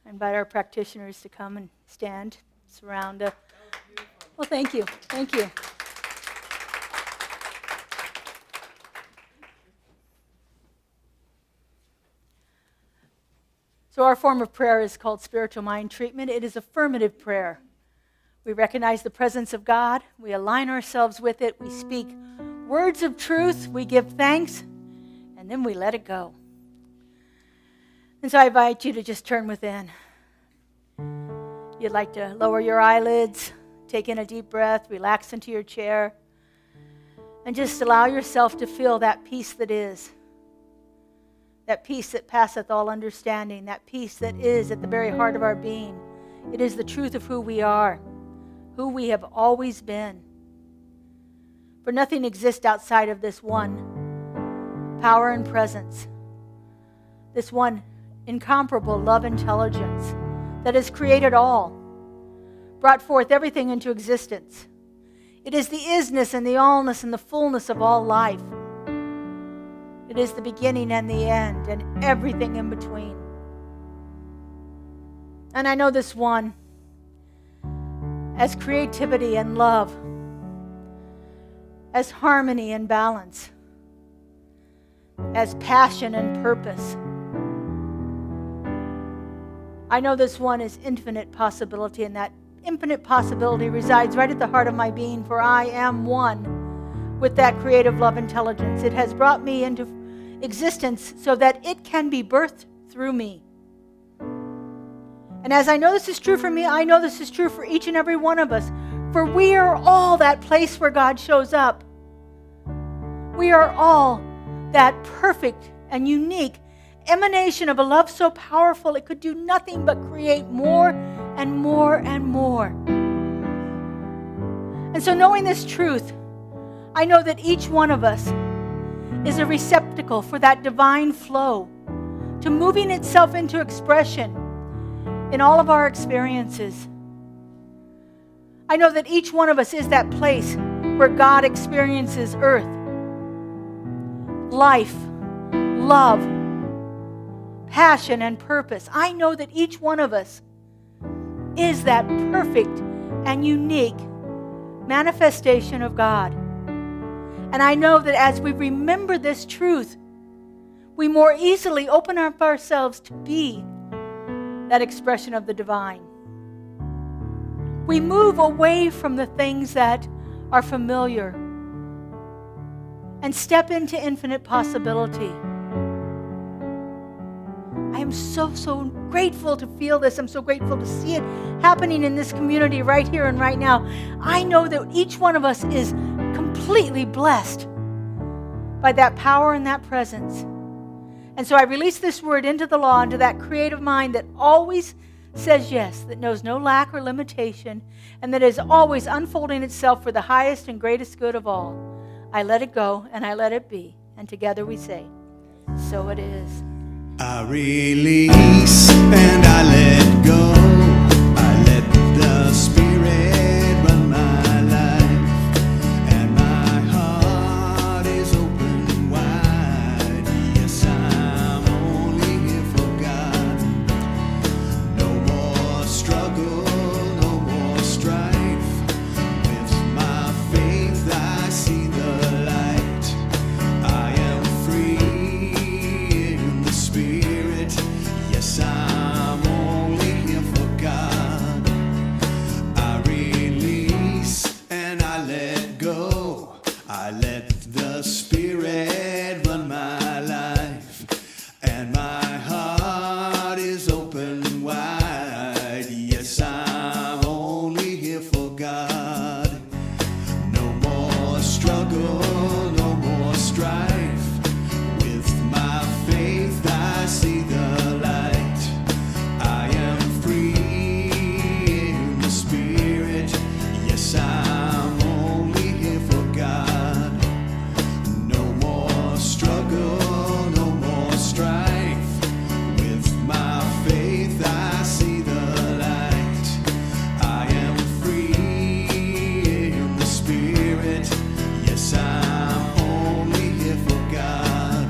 I invite our practitioners to come and stand, surround us. Well, thank you. Thank you. So our form of prayer is called spiritual mind treatment. It is affirmative prayer. We recognize the presence of God. We align ourselves with it. We speak words of truth. We give thanks. And then we let it go. And so I invite you to just turn within. You'd like to lower your eyelids, take in a deep breath, relax into your chair, and just allow yourself to feel that peace that is. That peace that passeth all understanding, that peace that is at the very heart of our being. It is the truth of who we are, who we have always been. For nothing exists outside of this one power and presence, this one incomparable love intelligence that has created all, brought forth everything into existence. It is the isness and the allness and the fullness of all life. It is the beginning and the end and everything in between. And I know this one as creativity and love, as harmony and balance, as passion and purpose. I know this one is infinite possibility, and that infinite possibility resides right at the heart of my being, for I am one with that creative love intelligence. It has brought me into existence so that it can be birthed through me. And as I know this is true for me, I know this is true for each and every one of us, for we are all that place where God shows up. We are all that perfect and unique emanation of a love so powerful it could do nothing but create more and more and more. And so knowing this truth, I know that each one of us is a receptacle for that divine flow to moving itself into expression in all of our experiences. I know that each one of us is that place where God experiences earth, life, love, passion, and purpose. I know that each one of us is that perfect and unique manifestation of God. And I know that as we remember this truth, we more easily open up ourselves to be that expression of the divine. We move away from the things that are familiar and step into infinite possibility. I am so grateful to feel this. I'm so grateful to see it happening in this community right here and right now. I know that each one of us is completely blessed by that power and that presence. And so I release this word into the law, into that creative mind that always says yes, that knows no lack or limitation, and that is always unfolding itself for the highest and greatest good of all. I let it go and I let it be. And together we say, so it is. I release and I let go. I let the Spirit run my life, and my heart is open wide. Yes, I'm only here for God. it. Yes, I'm only here for God.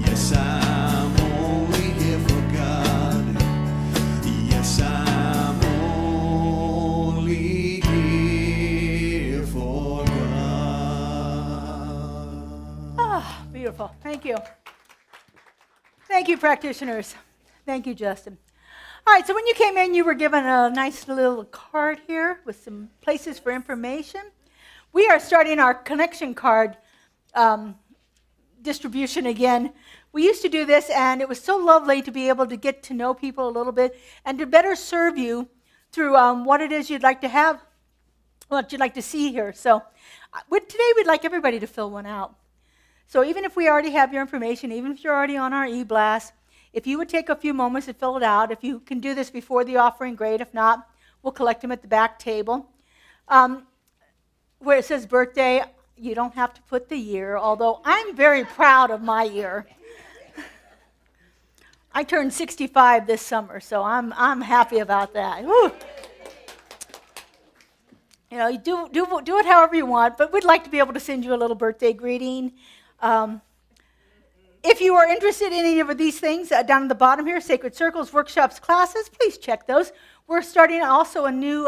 Yes, I'm only here for God. Yes, I'm only here for God. Ah, beautiful. Thank you. Thank you, practitioners. Thank you, Justin. All right, so when you came in, you were given a nice little card here with some places for information. We are starting our connection card distribution again. We used to do this, and it was so lovely to be able to get to know people a little bit and to better serve you through what it is you'd like to have, what you'd like to see here. So today we'd like everybody to fill one out. So even if we already have your information, even if you're already on our e-blast, if you would take a few moments to fill it out, if you can do this before the offering, great. If not, we'll collect them at the back table. Where it says birthday, you don't have to put the year, although I'm very proud of my year. I turned 65 this summer, so I'm happy about that. Woo. You know, you do it however you want, but we'd like to be able to send you a little birthday greeting. If you are interested in any of these things, down at the bottom here, Sacred Circles, workshops, classes, please check those. We're starting also a new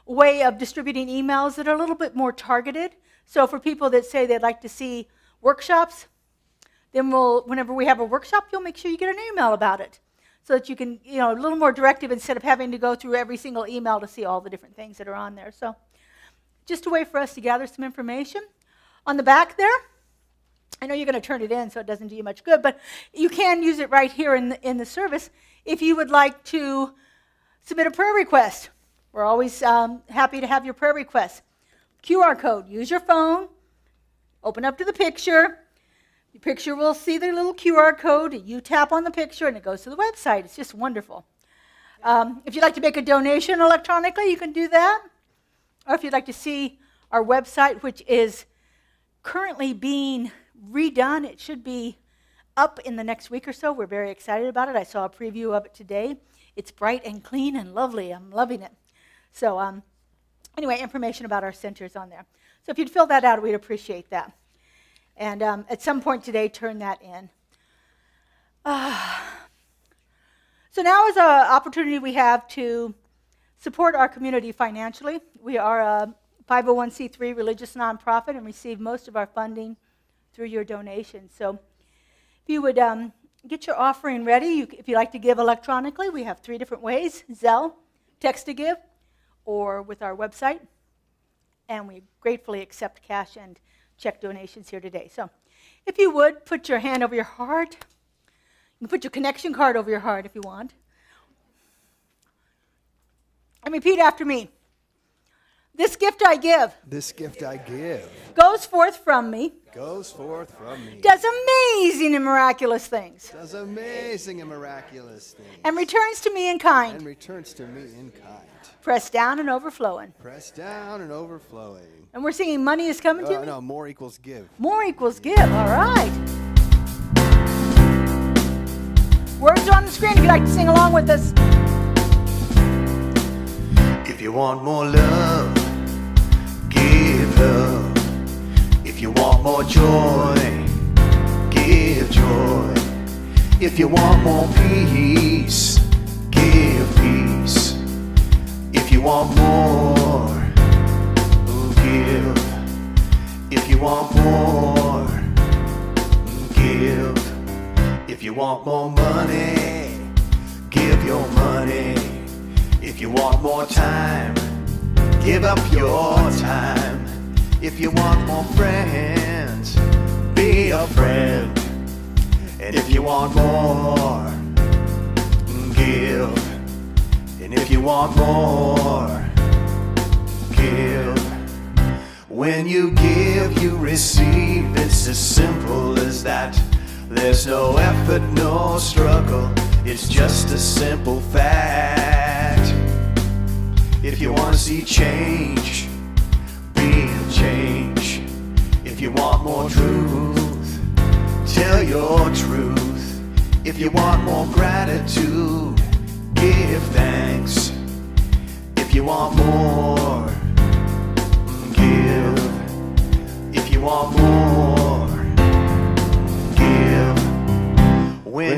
way of distributing emails that are a little bit more targeted. So for people that say they'd like to see workshops, then whenever we have a workshop, you'll make sure you get an email about it so that you can, a little more directive instead of having to go through every single email to see all the different things that are on there. So just a way for us to gather some information. On the back there, I know you're going to turn it in, so it doesn't do you much good, but you can use it right here in the service if you would like to submit a prayer request. We're always happy to have your prayer requests. QR code, use your phone, open up to the picture. The picture will see the little QR code. You tap on the picture, and it goes to the website. It's just wonderful. If you'd like to make a donation electronically, you can do that. Or if you'd like to see our website, which is currently being redone. It should be up in the next week or so. We're very excited about it. I saw a preview of it today. It's bright and clean and lovely. I'm loving it. So anyway, information about our center is on there. So if you'd fill that out, we'd appreciate that. And at some point today, turn that in. So now is an opportunity we have to support our community financially. We are a 501c3 religious nonprofit and receive most of our funding through your donations. So if you would get your offering ready, if you'd like to give electronically, we have 3 different ways: Zelle, text to give, or with our website. And we gratefully accept cash and check donations here today. So if you would, put your hand over your heart. You can put your connection card over your heart if you want. And repeat after me. This gift I give. This gift I give Goes forth from me. goes forth from me. Does amazing and miraculous things. Does amazing and miraculous things. And returns to me in kind. And returns to me in kind. Pressed down and overflowing. Pressed down and overflowing. And we're singing money is coming to me. No, more equals give. More equals give. All right. Words are on the screen if you'd like to sing along with us. If you want more love, give love. If you want more joy, give joy. If you want more peace, give peace. If you want more, give. If you want more, give. If you want more money, give your money. If you want more time, give up your time. If you want more friends, be a friend. And if you want more, give. And if you want more, give. When you give, you receive. It's as simple as that. There's no effort, no struggle. It's just a simple fact. If you want to see change, be a change. If you want more truth, tell your truth. If you want more gratitude, give thanks. If you want more, give.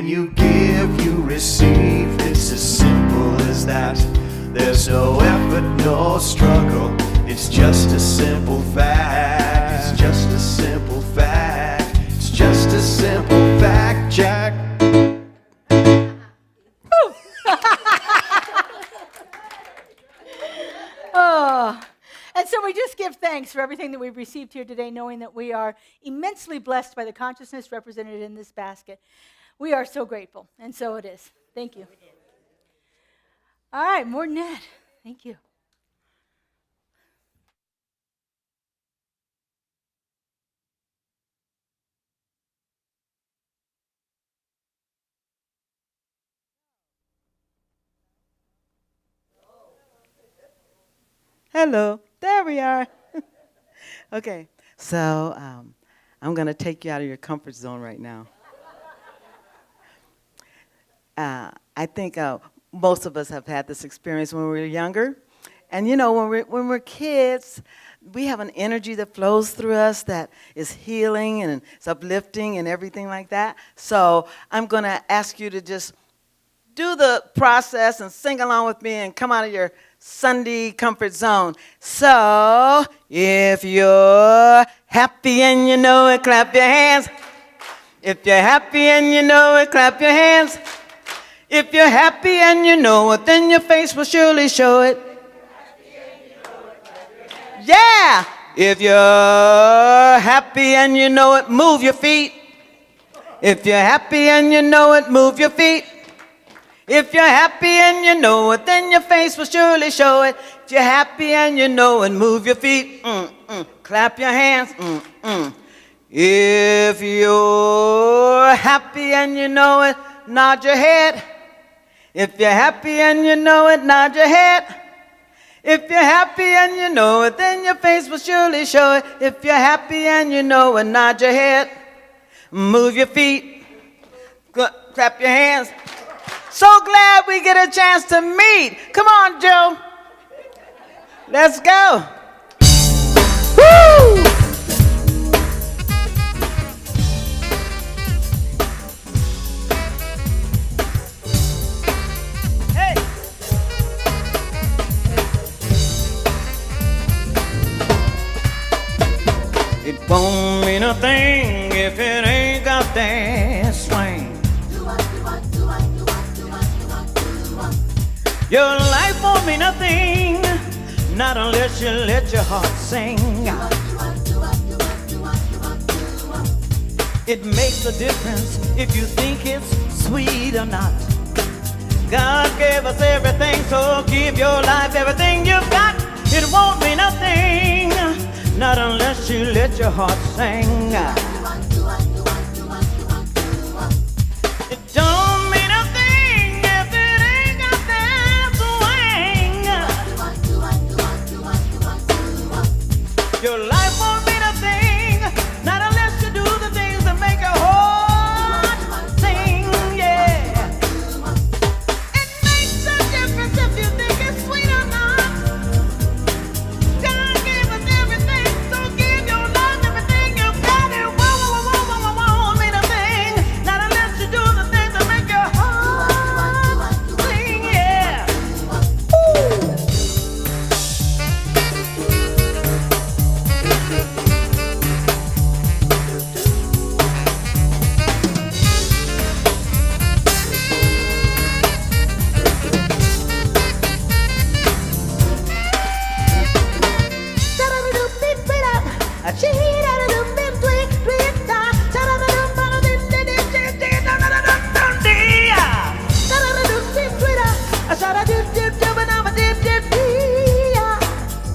you give, you receive. It's as simple as that. There's no effort, no struggle. It's just a simple fact. It's just a simple fact. It's just a simple fact, Jack. Oh, and so we just give thanks for everything that we've received here today, knowing that we are immensely blessed by the consciousness represented in this basket. We are so grateful, and so it is. Thank you. All right, more Ned. Thank you. Hello, there we are. Okay, so I'm going to take you out of your comfort zone right now. I think most of us have had this experience when we were younger. And you know, when we're kids, we have an energy that flows through us that is healing and it's uplifting and everything like that. So I'm going to ask you to just do the process and sing along with me and come out of your Sunday comfort zone. So if you're happy and you know it, clap your hands. If you're happy and you know it, clap your hands. If you're happy and you know it, then your face will surely show it. Yeah! If you're happy and you know it, move your feet. If you're happy and you know it, move your feet. If you're happy and you know it, then your face will surely show it. If you're happy and you know it, move your feet. Clap your hands. If you're happy and you know it, nod your head. If you're happy and you know it, nod your head. If you're happy and you know it, then your face will surely show it. If you're happy and you know it, nod your head. Move your feet. Clap your hands. So glad we get a chance to meet. Come on, Joe. Let's go. Woo! Hey. It won't mean a thing if it ain't got that swing. Your life won't mean nothing, not unless you let your heart sing. It makes a difference if you think it's sweet or not. God gave us everything, so give your life everything you've got. It won't mean nothing, not unless you let your heart sing. It don't mean nothing if it ain't got that swing. Your life won't mean a thing, not unless you do the things that make your heart sing, yeah. It makes a difference if you think it's sweet or not. God gave us everything, so give your life everything you've got. It won't mean a thing, not unless you do the things that make your heart sing, yeah.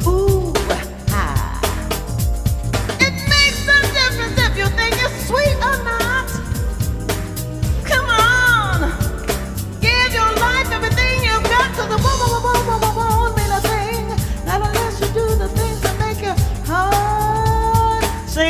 Ooh. It makes a difference if you think it's sweet or not. Come on, give your life everything you've got, 'cause it won't mean a thing, not unless you do the things that make your heart sing.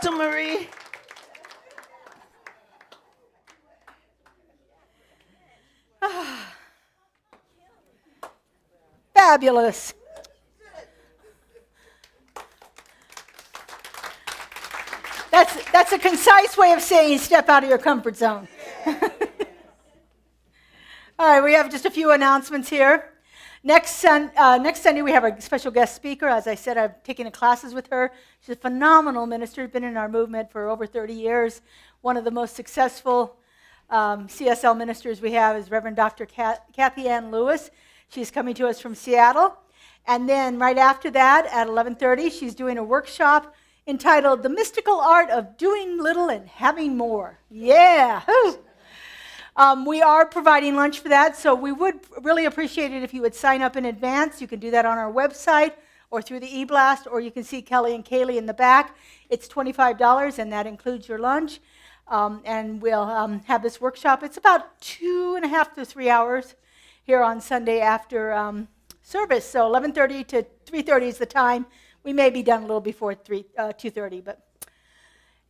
to Marie. Fabulous. That's a concise way of saying step out of your comfort zone. All right, we have just a few announcements here. Next Sunday, we have a special guest speaker. As I said, I've taken classes with her. She's a phenomenal minister, been in our movement for over 30 years. One of the most successful CSL ministers we have is Reverend Dr. Kathy Ann Lewis. She's coming to us from Seattle. And then right after that, at 11:30, she's doing a workshop entitled The Mystical Art of Doing Little and Having More. Yeah. We are providing lunch for that, so we would really appreciate it if you would sign up in advance. You can do that on our website or through the e-blast, or you can see Kelly and Kaylee in the back. It's $25, and that includes your lunch. And we'll have this workshop. It's about 2.5 to 3 hours here on Sunday after service. So 11:30 to 3:30 is the time. We may be done a little before 2:30, but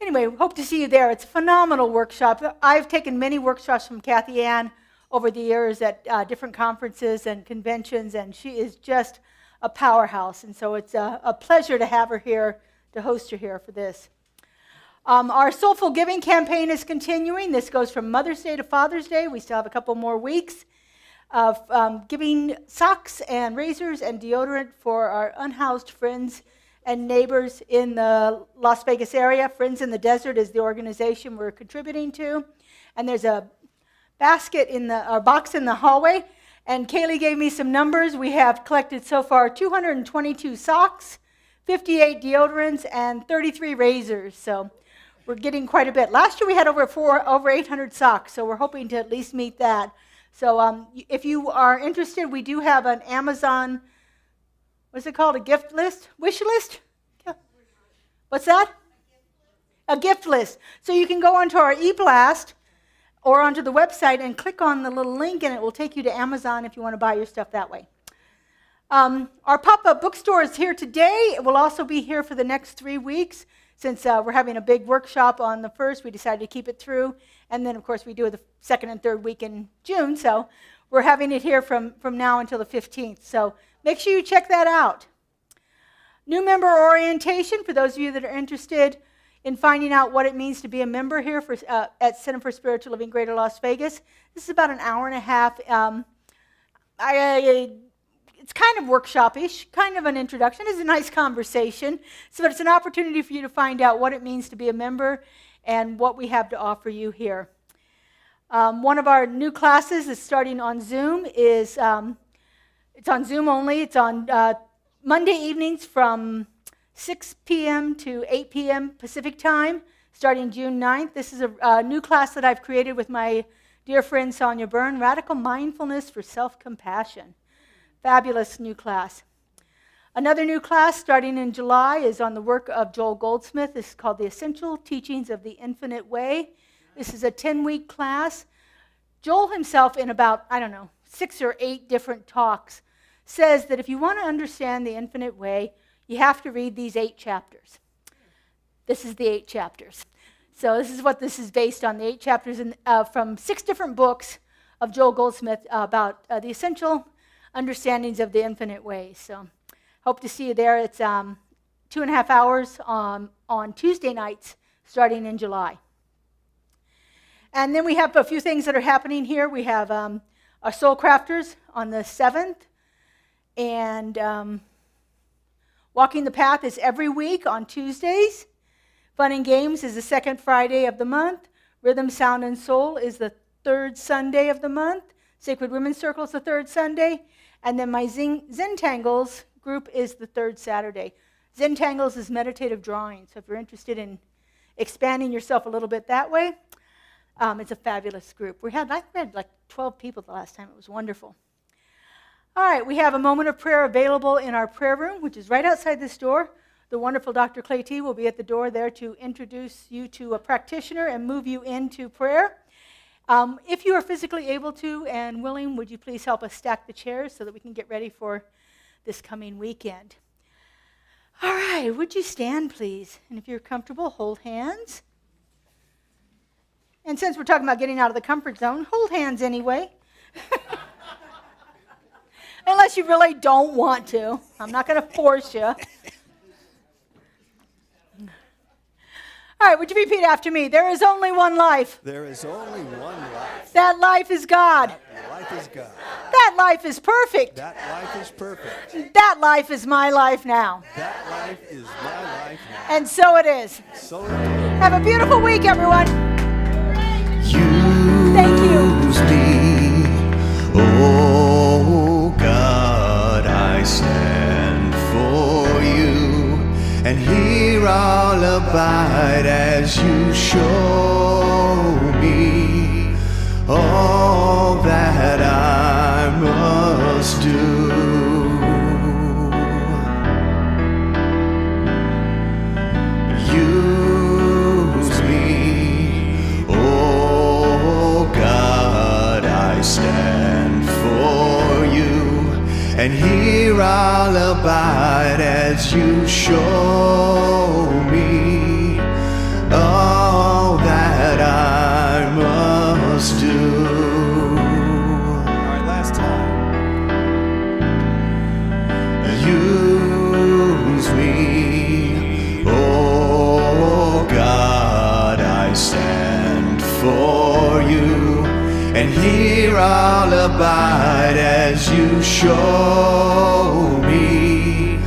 anyway, hope to see you there. It's a phenomenal workshop. I've taken many workshops from Kathy Ann over the years at different conferences and conventions, and she is just a powerhouse. And so it's a pleasure to have her here, to host her here for this. Our Soulful Giving campaign is continuing. This goes from Mother's Day to Father's Day. We still have a couple more weeks of giving socks and razors and deodorant for our unhoused friends and neighbors in the Las Vegas area. Friends in the Desert is the organization we're contributing to. And there's a basket in the box in the hallway. And Kaylee gave me some numbers. We have collected so far 222 socks, 58 deodorants, and 33 razors. So we're getting quite a bit. Last year we had over 800 socks, so we're hoping to at least meet that. So if you are interested, we do have an Amazon, what's it called, a gift list? Wish list? What's that? A gift list. So you can go onto our e-blast or onto the website and click on the little link, and it will take you to Amazon if you want to buy your stuff that way. Our pop-up bookstore is here today. It will also be here for the next 3 weeks. Since we're having a big workshop on the 1st, we decided to keep it through. And then, of course, we do the 2nd and 3rd week in June. So we're having it here from now until the 15th. So make sure you check that out. New member orientation, for those of you that are interested in finding out what it means to be a member here at Center for Spiritual Living Greater Las Vegas. This is about an hour and a half. It's kind of workshop-ish, kind of an introduction. It's a nice conversation. So it's an opportunity for you to find out what it means to be a member and what we have to offer you here. One of our new classes is starting on Zoom. It's on Zoom only. It's on Monday evenings from 6 p.m. to 8 p.m. Pacific time, starting June 9th. This is a new class that I've created with my dear friend Sonia Byrne, Radical Mindfulness for Self-Compassion. Fabulous new class. Another new class starting in July is on the work of Joel Goldsmith. This is called The Essential Teachings of the Infinite Way. This is a 10-week class. Joel himself, in about, 6 or 8 different talks, says that if you want to understand the infinite way, you have to read these 8 chapters. This is the 8 chapters. So this is what this is based on, the 8 chapters from 6 different books of Joel Goldsmith about the essential understandings of the infinite ways. So hope to see you there. It's 2.5 hours on Tuesday nights starting in July. And then we have a few things that are happening here. We have our Soul Crafters on the 7th. And Walking the Path is every week on Tuesdays. Fun and Games is the 2nd Friday of the month. Rhythm, Sound, and Soul is the 3rd Sunday of the month. Sacred Women's Circle is the 3rd Sunday. And then my Zentangles group is the 3rd Saturday. Zentangles is meditative drawing. So if you're interested in expanding yourself a little bit that way, it's a fabulous group. I had like 12 people the last time. It was wonderful. All right, we have a moment of prayer available in our prayer room, which is right outside this door. The wonderful Dr. Clay T. will be at the door there to introduce you to a practitioner and move you into prayer. If you are physically able to and willing, would you please help us stack the chairs so that we can get ready for this coming weekend? All right, would you stand, please? And if you're comfortable, hold hands. And since we're talking about getting out of the comfort zone, hold hands anyway. Unless you really don't want to. I'm not going to force you. All right, would you repeat after me? There is only one life. There is only one life. That life is God. That life is God. That life is perfect. That life is perfect. That life is my life now. That life is my life now. And so it is. So Have a beautiful week, everyone. Thank you. use me, oh God, I stand for you, and here I'll abide as you show me all that I must do. Use me, oh God, I stand for you, and here I'll abide as you show me all that I must do. All right, last time. Use me, oh God, I stand for you, and here I'll abide as you show me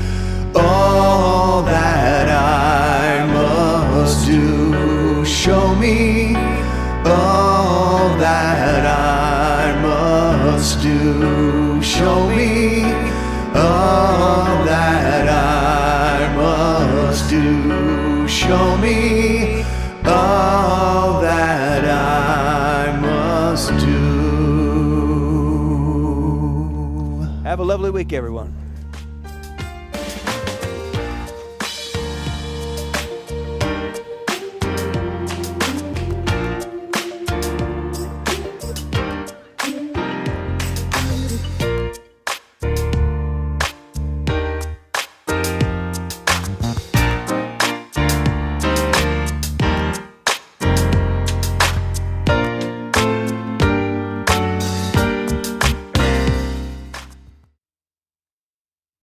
all that I must do. Show me all that I must do. Show me all that I must do. Show me all that I must do. Have a lovely week, everyone.